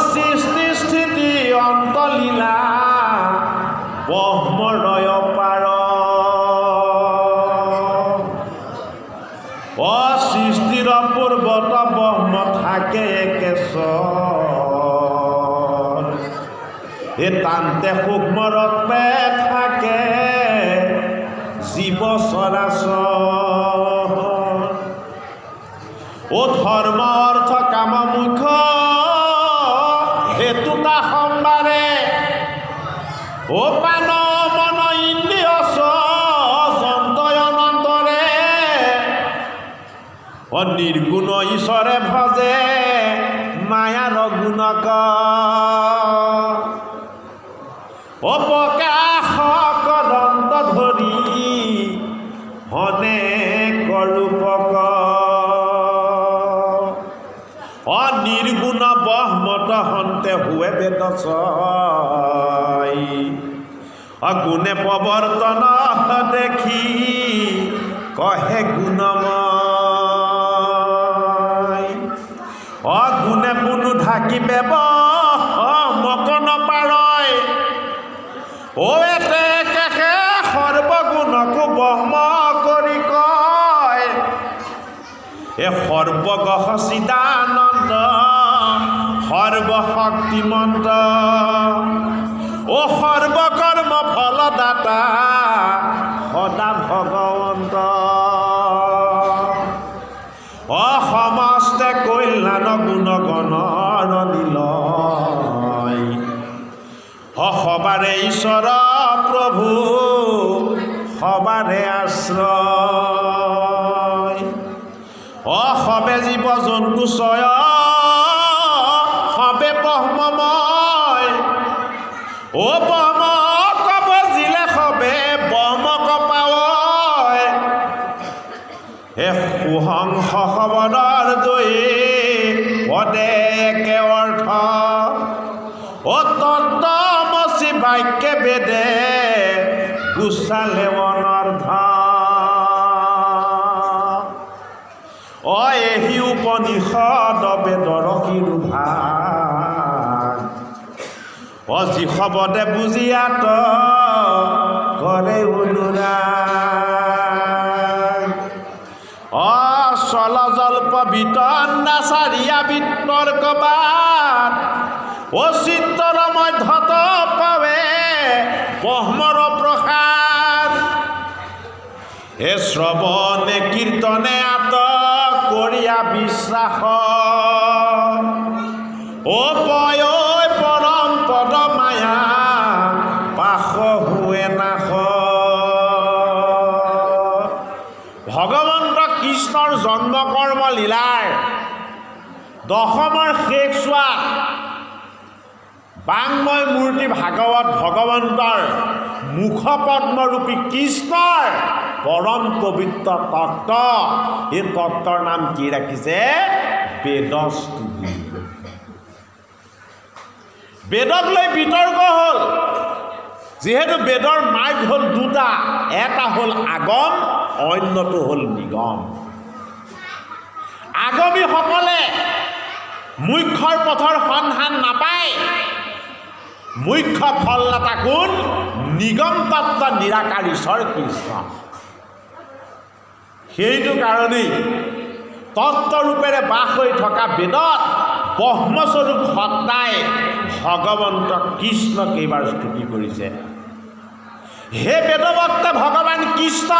সৃষ্টি স্থিতি অন্তলীলা ব্ৰহ্মৰয় পাৰ সৃষ্টিৰ পূৰ্বত ব্ৰহ্ম থাকে একেশ্বৰ তান্তে সূক্ষ্মৰূপে থাকে জীৱ চৰাচৰ ধৰ্ম অৰ্থ কাম মুখ্য হেতুতা সম্বাৰে পান মন ইন্দ্ৰিয় যন্ত্ৰয় অনন্তৰে নিৰ্গুণ ঈশ্বৰে ভজে মায়াৰ গুণক প্ৰকাশ কৰন্ত ধৰি হনে কৰূপক নিৰ্গুণ ব্ৰহ্মত হন্তে হুৱে বেদ গুণে প্ৰৱৰ্তন দেখি কহে গুণময় গুণে পুনু ঢাকিবে মকন পাৰয় এতে কেহে সৰ্বগুণকো ব্ৰহ্ম কৰি কয় সৰ্বগহ চিদানন্দ সৰ্বশক্তিমন্ত সৰ্বকৰ্ম ফলদাতা সদা ভগৱন্ত সমস্তে কল্যাণ গুণগণৰ নিলয় সবাৰে ঈশ্বৰ প্ৰভু সবাৰে আশ্ৰয় সবে জীৱ জন্তু চয় সবে ব্ৰহ্মময় ব্ৰহ্ম কব জিলে সবে ব্ৰহ্ম কপাৱয় সুহংস শব্দৰ দয়ে পদে একে অৰ্থ তত্ত্বমসি বাক্যে বেদে গুচালে অনৰ্থ এহি উপনিষদ বেদৰ কিৰুভাগ যি শব্দে বুজিয়াত কৰে অনুৰাগ চল জল্প বিতন্দাচাৰিয়া বিতৰ্কবাদ চিত্তৰ মধ্যত পাৱে ব্ৰহ্মৰ প্ৰসাদ শ্ৰৱণে কীৰ্তনে আত কৰিয়া বিশ্বাস পয় পৰম পদ মায়া পাশ হুৱে নাশ ভগৱন্ত কৃষ্ণৰ জন্ম কৰ্ম লীলাৰ দশমৰ শেষ চোৱাত বাংময় মূৰ্তি ভাগৱত ভগৱন্তৰ মুখপদ্মৰূপী কৃষ্ণৰ পৰম পবিত্ৰ তত্ত্ব এই তত্ত্বৰ নাম কি ৰাখিছে বেদস্তুতি বেদক লৈ বিতৰ্ক হ'ল যিহেতু বেদৰ মাৰ্গ হ'ল দুটা এটা হ'ল আগম অন্যটো হ'ল নিগম আগমীসকলে মুখ্যৰ পথৰ সন্ধান নাপায় মুখ্য ফলদাতা কোন নিগম তত্ত্ব নিৰাকাৰ ঈশ্বৰ কৃষ্ণ। সেইটো কাৰণেই তত্ত্বৰূপেৰে বাস হৈ থকা বেদত ব্ৰহ্মস্বৰূপ সত্তাই ভগৱন্ত কৃষ্ণক এইবাৰ স্তুতি কৰিছে। হে বেদভক্ত ভগৱান কৃষ্ণ,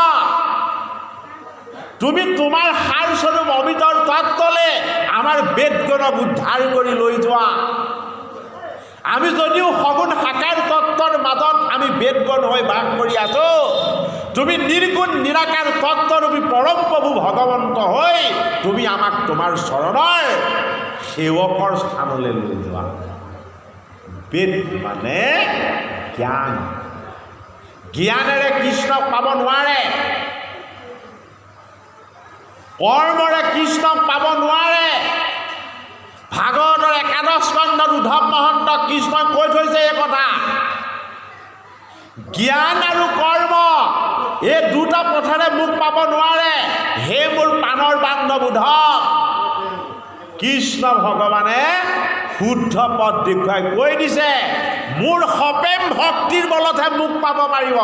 তুমি তোমাৰ সাৰস্বৰূপ অমিতৰ তত্ত্বলে আমাৰ বেদগণক উদ্ধাৰ কৰি লৈ যোৱা। আমি যদিও সগুণ সাকাৰ তত্ত্বৰ মাজত আমি বেদগণ হৈ বাস কৰি আছো, তুমি নিৰ্গুণ নিৰাকাৰ তত্ত্বৰূপী পৰম প্ৰভু ভগৱন্ত হৈ তুমি আমাক তোমাৰ চৰণৰ সেৱকৰ স্থানলৈ লৈ যোৱা। বেদ মানে জ্ঞান। জ্ঞানেৰে কৃষ্ণক পাব নোৱাৰে, কৰ্মৰে কৃষ্ণক পাব নোৱাৰে। ভাগৱতৰ একাদশ স্কন্ধত উদ্ধৱ মহন্ত কৃষ্ণই কৈ থৈছে এই কথা। জ্ঞান আৰু কৰ্ম এই দুটা পথেৰে মোক পাব নোৱাৰে। হে মোৰ প্ৰাণৰ বান্ধৱ উদ্ধৱ, কৃষ্ণ ভগৱানে শুদ্ধ পথ দেখুৱাই কৈ দিছে, মোৰ সপেম ভক্তিৰ বলতহে মোক পাব পাৰিব।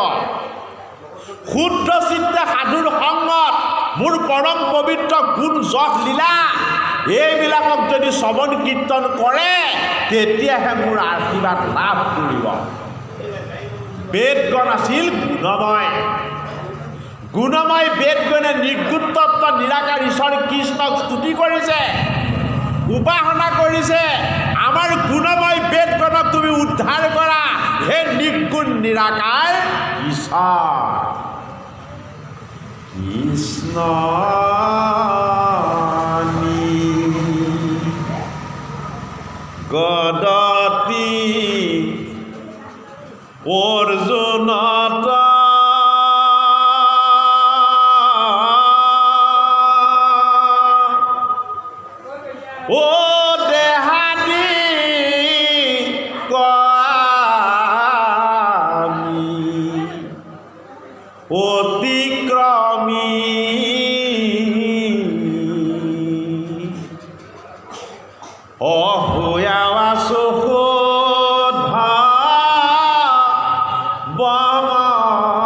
শুদ্ধ চিত্তে সাধুৰ সংগত মোৰ পৰম পবিত্ৰ গুণ যশ লীলা এইবিলাকক যদি শ্ৰৱণ কীৰ্তন কৰে, তেতিয়াহে মোৰ আশীৰ্বাদ লাভ কৰিব। বেদগণ আছিল গুণময়। গুণময় বেদগণে নিৰ্গুণ তত্ত্ব নিৰাকাৰ ঈশ্বৰ কৃষ্ণক স্তুতি কৰিছে, উপাসনা কৰিছে। আমাৰ গুণময় বেদগণক তুমি উদ্ধাৰ কৰা, হে নিৰ্গুণ নিৰাকাৰ ঈশ্বৰ কৃষ্ণ। গদতি অৰ্জুনত ও দেহাদি কামি অতিক্ৰমী অহুয়াৱা সুধা বমতু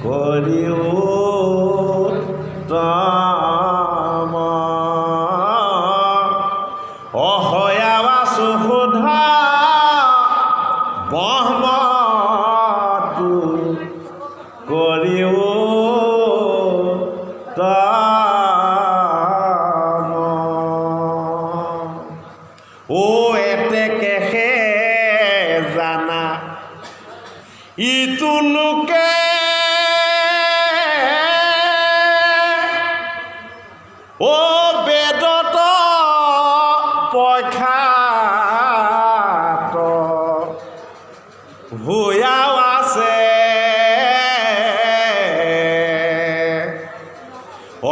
কৰিও তম অহয়াৱা সুধা বমতু কৰিও ও এতেকেহে জানা ইটো লোকে ও বেদত প্ৰখ্যাত ভূয়াও আছে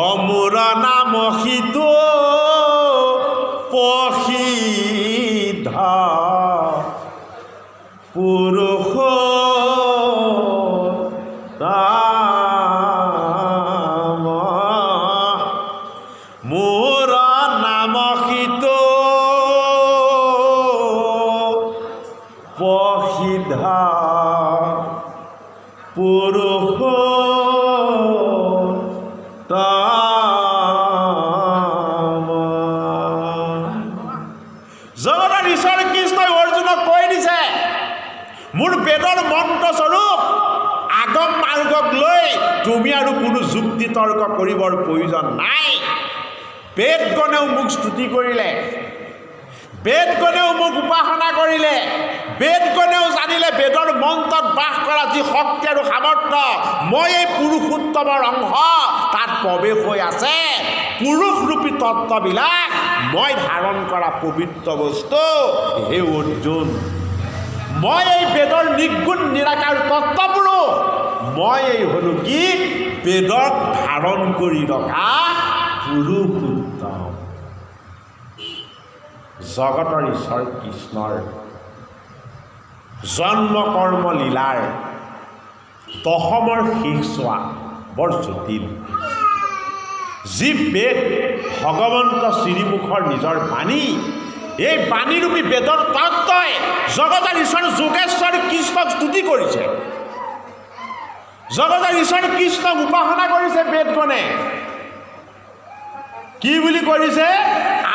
অমূৰ নাম সিটো প্ৰসিদ্ধ পুৰুষ মোৰ নাম সিটো প্ৰসিদ্ধ পুৰুষ জগতৰ ঈশ্বৰ কৃষ্ণই অৰ্জুনক কৈ দিছে, মোৰ বেদৰ মন্ত্ৰস্বৰূপ আগম মাৰ্গক লৈ তুমি আৰু কোনো যুক্তি তৰ্ক কৰিবৰ প্ৰয়োজন নাই। বেদগণেও মোক স্তুতি কৰিলে, বেদগণেও মোক উপাসনা কৰিলে, বেদগণেও জানিলে বেদৰ মন্ত্ৰত বাস কৰা যি শক্তি আৰু সামৰ্থ্য, মই এই পুৰুষোত্তমৰ অংশ, তাত প্ৰৱেশ হৈ আছে। পুৰুষৰূপী তত্ত্ববিলাক মই ধাৰণ কৰা পবিত্ৰ বস্তু। হে অৰ্জুন, মই এই বেদৰ নিৰ্গুণ নিৰাকাৰ তত্ত্বপুৰুষ, মই এই হলো কি বেদক ধাৰণ কৰি ৰখা পুৰুষোত্তম। জগতৰ ঈশ্বৰ কৃষ্ণৰ জন্ম কৰ্ম লীলাৰ দশমৰ শেষ চোৱা বৰ জটিল। যি বেদ ভগৱন্ত শ্ৰীমুখৰ নিজৰ বাণী, এই বাণীৰূপী বেদৰ তত্ত্বই জগতৰ ঈশ্বৰ যোগেশ্বৰ কৃষ্ণক স্তুতি কৰিছে, জগতৰ ঈশ্বৰ কৃষ্ণক উপাসনা কৰিছে। বেদখনে কি বুলি কৰিছে?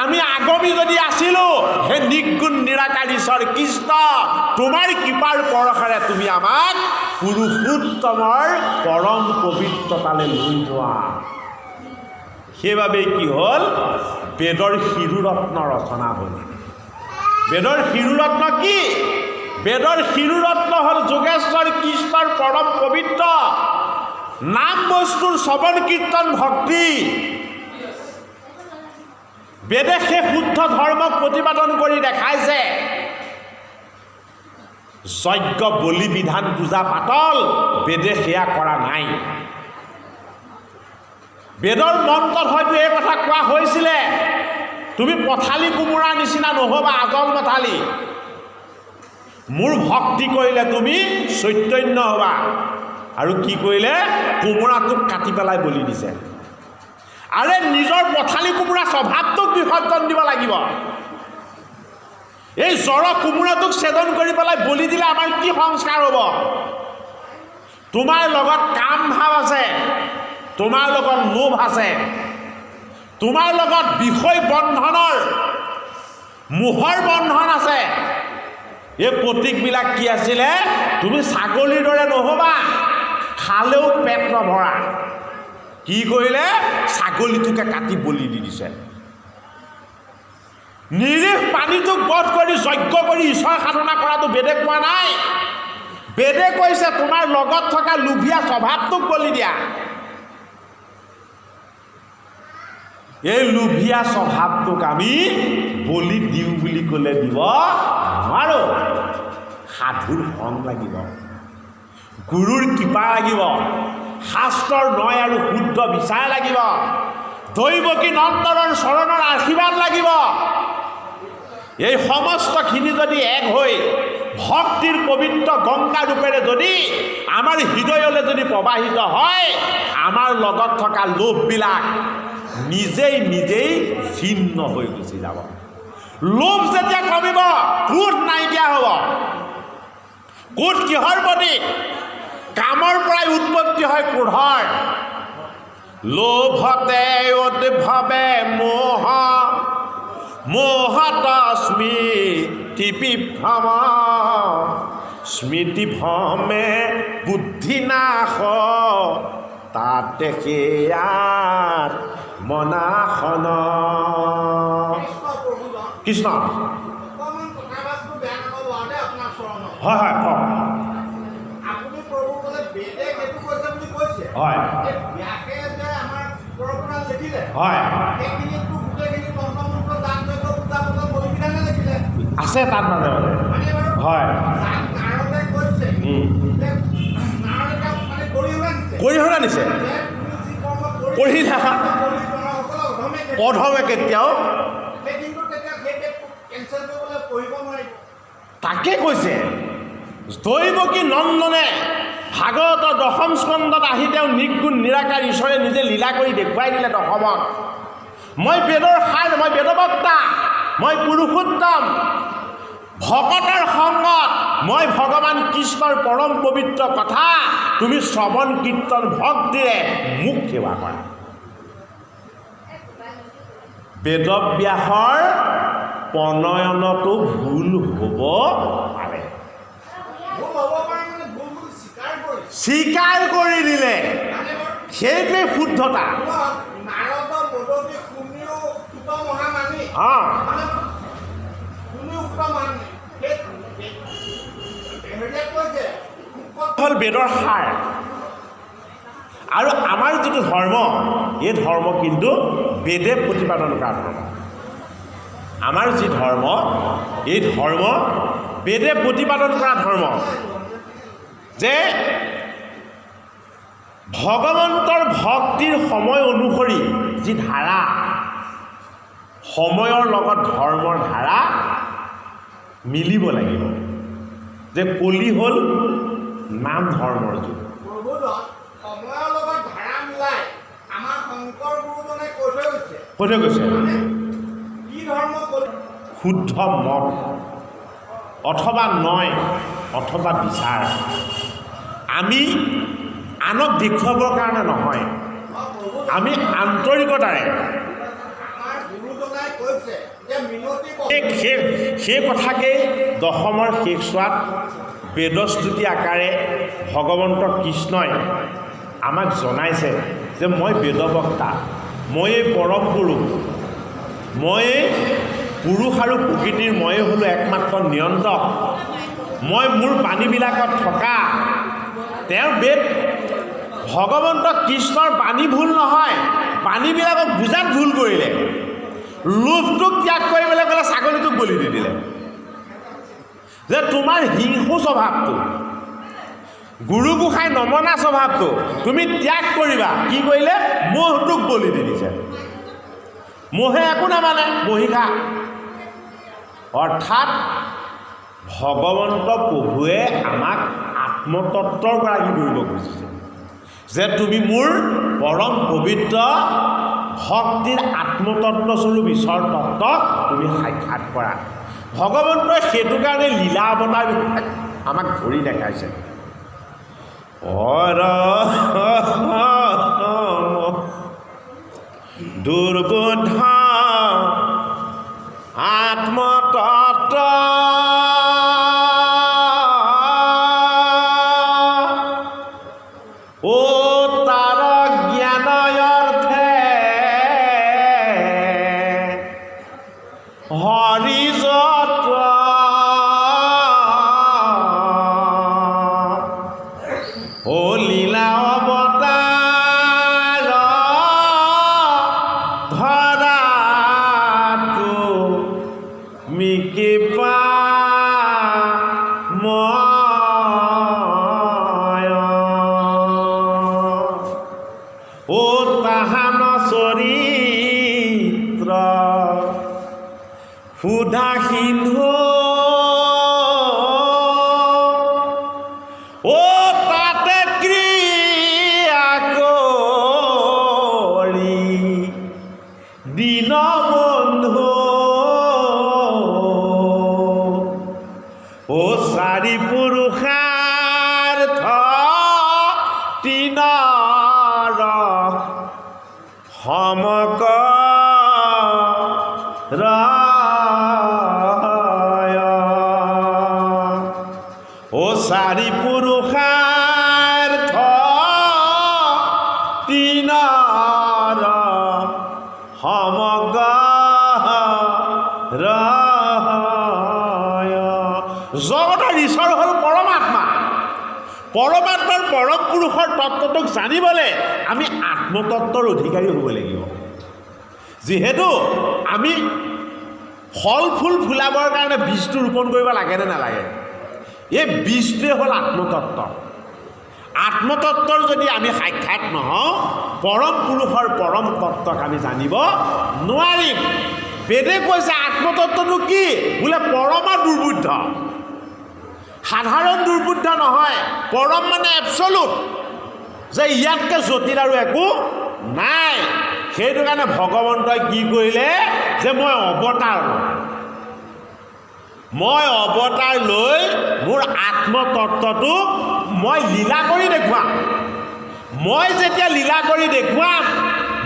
আমি আগমী যদি আছিলো, হে নিগুণ নিৰাকাৰ ঈশ্বৰ কৃষ্ণ, তোমাৰ কৃপাৰ পৰশেৰে তুমি আমাক পুৰুষোত্তমৰ পৰম পবিত্ৰতালৈ লৈ যোৱা। সেইবাবে কি হ'ল? বেদৰ শিৰোৰত্ন ৰচনা হ'ল। বেদৰ শিৰোৰত্ন কি? বেদৰ শিৰোৰত্ন হ'ল যোগেশ্বৰ কৃষ্ণৰ পৰম পবিত্ৰ নাম বস্তুৰ শ্ৰৱণ কীৰ্তন ভক্তি। বেদে সেই শুদ্ধ ধৰ্মক প্ৰতিপাদন কৰি দেখাইছে। যজ্ঞ বলি বিধান পূজা পাতল বেদে সেয়া কৰা নাই। বেদৰ মন্ত্ৰত হয়তো এই কথা কোৱা হৈছিলে, তুমি পথালি কোমোৰাৰ নিচিনা নহ'বা, আজল মথালি। মোৰ ভক্তি কৰিলে তুমি চৈতন্য হ'বা। আৰু কি কৰিলে? কোমোৰাটোক কাটি পেলাই বলি দিছে। আৰে নিজৰ পথালি কোমোৰা স্বভাৱটোক বিসৰ্জন দিব লাগিব। এই জড় কোমোৰাটোক ছেদন কৰি পেলাই বলি দিলে আমাৰ কি সংস্কাৰ হ'ব? তোমাৰ লগত কাম ভাৱ আছে, তোমাৰ লগত লোভ আছে, তোমাৰ লগত বিষয় বন্ধনৰ মোহৰ বন্ধন আছে। এই প্ৰতীকবিলাক কি আছিলে? তুমি ছাগলীৰ দৰে নহ'বা, খালেও পেট নভৰা। কি কৰিলে? ছাগলীটোকে কাটি বলি দি দিছে। নিৰীহ পানীটোক বধ কৰি যজ্ঞ কৰি ঈশ্বৰ সাধনা কৰাটো বেদে কোৱা নাই। বেদে কৈছে তোমাৰ লগত থকা লোভীয়া স্বভাৱটোক বলি দিয়া। এই লোভীয়া স্বভাৱটোক আমি বলি দিওঁ বুলি ক'লে দিব নোৱাৰো। সাধুৰ ধন লাগিব, গুৰুৰ কৃপা লাগিব, শাস্ত্ৰৰ নয় আৰু শুদ্ধ বিচাৰ লাগিব, দৈৱকী নন্দনৰ চৰণৰ আশীৰ্বাদ লাগিব। এই সমস্তখিনি যদি এক হৈ ভক্তিৰ পবিত্ৰ গংগা ৰূপেৰে যদি আমাৰ হৃদয়লৈ যদি প্ৰবাহিত হয়, আমাৰ লগত থকা লোভবিলাক নিজেই নিজেই ছিন্ন হৈ গুচি যাব। লোভ যেতিয়া কমিব, ক্ৰোধ নাইকিয়া হ'ব। ক্ৰোধ কিহৰ প্ৰতীক? কামৰ পৰাই উৎপত্তি হয় ক্ৰোধৰ। লোভতে উদ্ভৱে মোহ, মোহত স্মৃতি বিভ্ৰম, স্মৃতি ভ্ৰমে বুদ্ধিনাশ, তাতে সেয়াত মনাসন। কৃষ্ণ। হয় হয় কওক। হয় হয় আছে তাত মাজে মাজে। হয় কৰিহনা নিছে কৰিলা অধমে কেতিয়াও। তাকে কৈছে দৈৱকী নন্দনে ভাগৱতৰ দশম স্কন্ধত আহি তেওঁ নিগুণ নিৰাকাৰ ঈশ্বৰে নিজে লীলা কৰি দেখুৱাই দিলে দশমত। মই বেদৰ সাৰ, মই বেদবক্তা, মই পুৰুষোত্তম। ভকতৰ সংগত মই ভগৱান কৃষ্ণৰ পৰম পবিত্ৰ কথা তুমি শ্ৰৱণ কীৰ্তন ভক্তিৰে মোক সেৱা কৰা। বেদব্যাসৰ প্ৰণয়নতো ভুল হ'ব পাৰে, স্বীকাৰ কৰি দিলে সেইটোৱে শুদ্ধতা। হ'ল বেদৰ সাৰ। আৰু আমাৰ যিটো ধৰ্ম, এই ধৰ্ম কিন্তু বেদে প্ৰতিপাদন কৰা ধৰ্ম। আমাৰ যি ধৰ্ম, এই ধৰ্ম বেদে প্ৰতিপাদন কৰা ধৰ্ম। যে ভগৱন্তৰ ভক্তিৰ সময় অনুসৰি যি ধাৰা, সময়ৰ লগত ধৰ্মৰ ধাৰা মিলিব লাগিব। যে কলি হ'ল নাম ধৰ্মৰ যুগ। সময়ৰ লগত ধাৰা মিলাই আমাৰ শংকৰ গুৰুজনে কৈ থৈ গৈছে। কৈ থৈ গৈছে কি ধৰ্ম শুদ্ধ মত অথবা নয় অথবা বিচাৰ আমি আনক দেখুৱাবৰ কাৰণে নহয়, আমি আন্তৰিকতাৰে আমাৰ গুৰুজনাই কৈছে যে মিনতি সেই কথাকেই দশমৰ শেষছোৱাত বেদস্তুতি আকাৰে ভগৱন্ত কৃষ্ণই আমাক জনাইছে যে মই বেদবক্তা, ময়ে পৰম পুৰুষ, ময়ে পুৰুষ আৰু প্ৰকৃতিৰ ময়ে হ'লোঁ একমাত্ৰ নিয়ন্ত্ৰক, মই মোৰ বাণীবিলাকত থকা তেওঁৰ বেদ। ভগৱন্ত কৃষ্ণৰ বাণী ভুল নহয়, বাণীবিলাকক বুজাত ভুল কৰিলে। লোভটোক ত্যাগ কৰিবলৈ গ'লে ছাগলীটোক বলি দি দিলে। যে তোমাৰ হিংসু স্বভাৱটো, গুৰু গোসাঁই নমনা স্বভাৱটো তুমি ত্যাগ কৰিবা। কি কৰিলে? মোহটোক বলি দি দিছে। মোহে একো নামানে, মহিষা। অৰ্থাৎ ভগৱন্ত প্ৰভুৱে আমাক আত্মতত্বৰ গৰাকী কৰিব খুজিছে যে তুমি মোৰ পৰম পবিত্ৰ ভক্তিৰ আত্মতত্ত্বস্বৰূপ ঈশ্বৰ তত্ত্বক তুমি সাক্ষাৎ কৰা। ভগৱন্তই সেইটো কাৰণে লীলা অৱতাৰ আমাক ধৰি দেখাইছে। দুৰ্বোধ আত্মতত্ত্ব ও তাৰ জ্ঞানয় অৰ্থে হৰিযত ও লীলা অৱতাৰ ধৰাটো মিকিপা ও তাহান চৰিত্ৰ সুধা সিন্ধু ও তাতে ক্ৰিয়া কৰি দীনবন্ধু ও চাৰি পুৰুষাৰ্থ তিনৰ সমক ও চাৰি পুৰুষাৰ্থ তিনৰ সমগ জগতৰ ঈশ্বৰ হ'ল পৰমাত্মা। পৰমাত্মাৰ পৰম পুৰুষৰ তত্ত্বটোক জানিবলৈ আমি আত্মতত্ত্বৰ অধিকাৰী হ'ব লাগিব। যিহেতু আমি ফল ফুল ফুলাবৰ কাৰণে বীজটো ৰোপণ কৰিব লাগেনে নালাগে? এই বীজটোৱে হ'ল আত্মতত্ত্ব। আত্মতত্ত্বৰ যদি আমি সাক্ষাৎ নহওঁ, পৰম পুৰুষৰ পৰম তত্ত্বক আমি জানিব নোৱাৰিম। বেদে কৈছে আত্মতত্ত্বটো কি? বোলে পৰমা দুৰ্বুদ্ধ, সাধাৰণ দুৰ্বুদ্ধ নহয়, পৰম মানে এবছলুট, যে ইয়াতকৈ জটিল আৰু একো নাই। সেইটো কাৰণে ভগৱন্তই কি কৰিলে? যে মই অৱতাৰ লৈ মোৰ আত্মতত্ত্বটোক মই লীলা কৰি দেখুৱাম। মই যেতিয়া লীলা কৰি দেখুৱাম,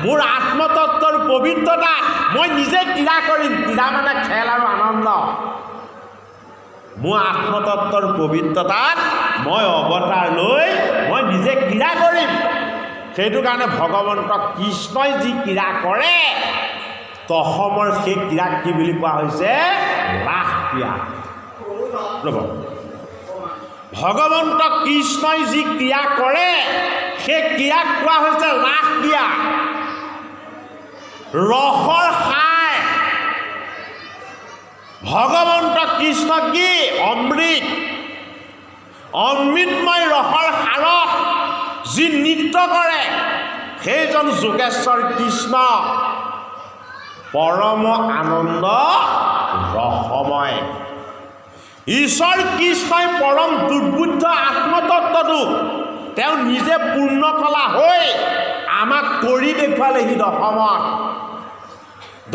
মোৰ আত্মতত্ত্বৰ পবিত্ৰতা মই নিজে ক্ৰীড়া কৰিম। ক্ৰীড়া মানে খেল আৰু আনন্দ। মোৰ আত্মতত্ত্বৰ পবিত্ৰতাত মই অৱতাৰ লৈ মই নিজে ক্ৰীড়া কৰিম। সেইটো কাৰণে ভগৱন্ত কৃষ্ণই যি ক্ৰীড়া কৰে, দশমৰ সেই ক্ৰীড়াক কি বুলি কোৱা হৈছে? ৰাস ক্ৰীড়া। ৰ'ব, ভগৱন্ত কৃষ্ণই যি ক্ৰিয়া কৰে সেই ক্ৰিয়াক কোৱা হৈছে ৰাস ক্ৰিয়া। ৰসৰ সাৰ। ভগৱন্ত কৃষ্ণ কি? অমৃত। অমৃতময় ৰসৰ সাৰত যি নৃত্য কৰে সেইজন যোগেশ্বৰ কৃষ্ণ, পৰম আনন্দ ৰসময়। ঈশ্বৰ কৃষ্ণই পৰম দুৰ্বুদ্ধ আত্মতত্ত্বটো তেওঁ নিজে পূৰ্ণ কলা হৈ আমাক কৰি দেখুৱালেহি দশমত।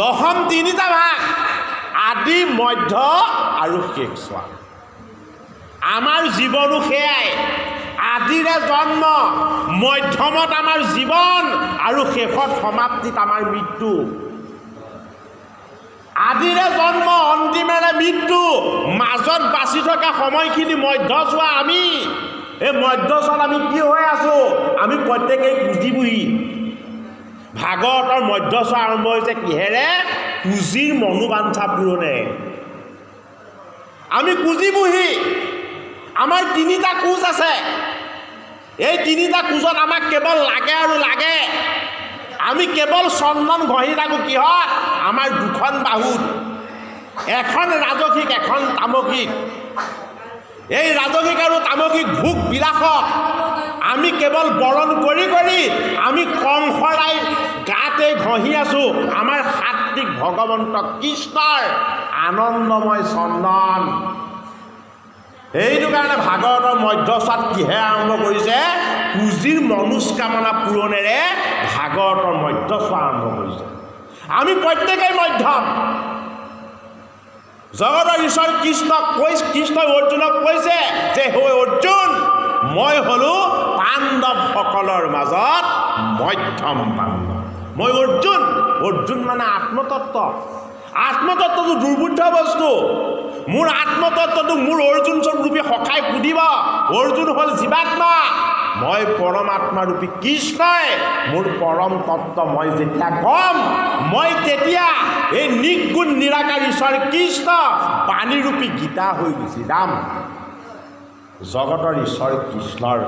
দশম তিনিটা ভাগ, আদি মধ্য আৰু শেষ চোৱা। আমাৰ জীৱনো সেয়াই, আদিৰে জন্ম, মধ্যমত আমাৰ জীৱন আৰু শেষত সমাপ্তিত আমাৰ মৃত্যু। আদিৰে জন্ম, অন্তিমেৰে মৃত্যু, মাজত বাচি থকা সময়খিনি মধ্যছোৱা আমি। এই মধ্যছোৱাত আমি কি হৈ আছো আমি প্ৰত্যেকেই বুজিবহি। ভাগৱতৰ মধ্যছোৱা আৰম্ভ হৈছে কিহেৰে? পুঁজিৰ মনোবাঞ্ছা পূৰণে। আমি বুজিবহি আমাৰ তিনিটা কোচ আছে। এই তিনিটা কোচত আমাক কেৱল লাগে আৰু লাগে। আমি কেৱল চন্দন ঘঁহি থাকোঁ কিহত? আমাৰ দুখন বাহুত, এখন ৰাজসিক এখন তামসিক। এই ৰাজসিক আৰু তামসিক ভোগ বিলাসক আমি কেৱল বৰণ কৰি কৰি আমি কংসৰাই গাতে ঘঁহি আছোঁ আমাৰ সাত্বিক ভগৱন্ত কৃষ্ণৰ আনন্দময় চন্দন। সেইটো কাৰণে ভাগৱতৰ মধ্যছোৱাত কিহে আৰম্ভ কৰিছে? পুঁজিৰ মনোস্কামনা পূৰণেৰে ভাগৱতৰ মধ্যছোৱা আৰম্ভ কৰিছে। আমি প্ৰত্যেকেই মধ্যম। জগতৰ ঈশ্বৰ কৃষ্ণই অৰ্জুনক কৈছে যে হে অৰ্জুন, মই হলো পাণ্ডৱসকলৰ মাজত মধ্যম পাণ্ডৱ। মই অৰ্জুন মানে আত্মতত্ত্ব। আত্মতত্ত্বটো দুৰ্বোধ্য বস্তু। মোৰ আত্মতত্ত্বটোক মোৰ অৰ্জুন স্বৰূপী সখাই সুধিব। অৰ্জুন হ'ল জীৱাত্মা, মই পৰমাত্মা ৰূপী কৃষ্ণই মোৰ পৰম তত্ত্ব মই যেতিয়া কম, মই তেতিয়া এই নিৰ্গুণ নিৰাকাৰ ঈশ্বৰ কৃষ্ণ বাণীৰূপী গীতা হৈ গুচি যাম। জগতৰ ঈশ্বৰ কৃষ্ণৰ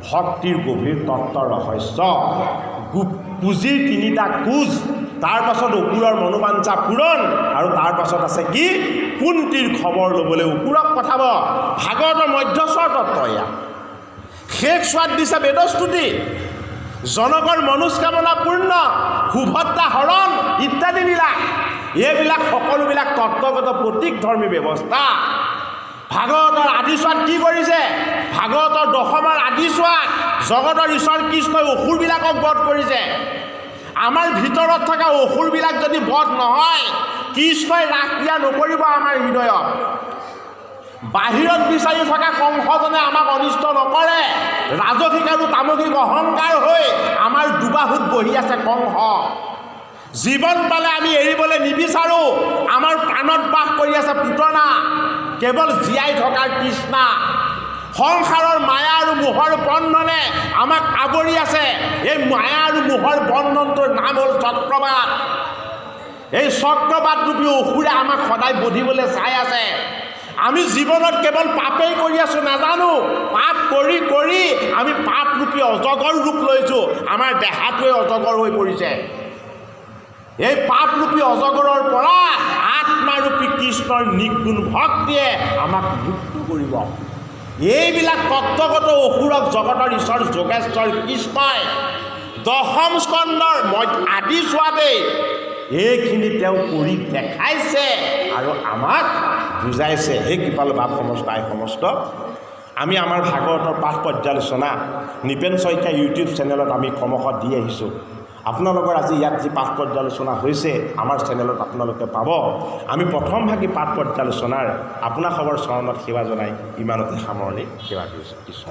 ভক্তিৰ গভীৰ তত্ত্বৰ ৰহস্য, পুঁজিৰ তিনিটা কোচ, তাৰ পাছত অসুৰৰ মনোবাঞ্ছা পূৰণ, আৰু তাৰ পাছত আছে কি? কুন্তীৰ খবৰ ল'বলৈ অসুৰক পঠাব। ভাগৱতৰ মধ্যস্বৰ তত্ত্ব এয়া। শেষ চোৱাত দিছে বেদস্তুতি, জনকৰ মনোস্কামনা পূৰ্ণ, সুভদ্ৰা হৰণ ইত্যাদিবিলাক। এইবিলাক সকলোবিলাক তত্ত্বগত প্ৰতীকধৰ্মী ব্যৱস্থা। ভাগৱতৰ আদিছোৱাত কি কৰিছে? ভাগৱতৰ দশমৰ আদিছোৱাত জগতৰ ঈশ্বৰ কৃষ্ণই অসুৰবিলাকক বধ কৰিছে। আমাৰ ভিতৰত থকা অসুৰবিলাক যদি বধ নহয়, কৃষ্ণই ৰাসক্ৰিয়া নকৰিব আমাৰ হৃদয়ত। বাহিৰত বিচাৰি থকা কংসজনে আমাক অনিষ্ট নকৰে। ৰাজসিক আৰু তামসিক অহংকাৰ হৈ আমাৰ দুবাহুত বহি আছে কংস। জীৱন পালে আমি এৰিবলৈ নিবিচাৰোঁ। আমাৰ প্ৰাণত বাস কৰি আছে পুতনা, কেৱল জীয়াই থকাৰ তৃষ্ণা। সংসাৰৰ মায়া আৰু মোহৰ বন্ধনে আমাক আৱৰি আছে। এই মায়া আৰু মোহৰ বন্ধনটোৰ নাম হ'ল চক্ৰবাদ। এই চক্ৰবাদ ৰূপী অসুৰে আমাক সদায় বধিবলৈ চাই আছে। আমি জীৱনত কেৱল পাপেই কৰি আছোঁ নাজানো। পাপ কৰি কৰি আমি পাপ ৰূপী অজগৰ ৰূপ লৈছোঁ। আমাৰ দেহাটোৱে অজগৰ হৈ পৰিছে। এই পাপ ৰূপী অজগৰৰ পৰা আত্মাৰূপী কৃষ্ণৰ নিৰ্গুণ ভক্তিয়ে আমাক মুক্ত কৰিব। এইবিলাক তত্ত্বগত অসুৰক জগতৰ ঈশ্বৰ যোগেশ্বৰ কৃষ্ণই দশম স্কন্ধৰ আদিছোৱাতেই এইখিনি তেওঁ কৰি দেখাইছে আৰু আমাক বুজাইছে। সেই কৃপাল ভাৱ সমস্ত আই সমস্ত আমি আমাৰ ভাগৱতৰ পাঠ পৰ্যালোচনা নিপেন শইকীয়া ইউটিউব চেনেলত আমি ক্ৰমশঃ দি আহিছোঁ। আপোনালোকৰ আজি ইয়াত যি পাঠ পৰ্যালোচনা হৈছে আমাৰ চেনেলত আপোনালোকে পাব। আমি প্ৰথম ভাগী পাঠ পৰ্যালোচনাৰ আপোনাসৱৰ চৰণত সেৱা জনাই ইমানতে সামৰণি সেৱা কৰিছোঁ। কৃষ্ণ।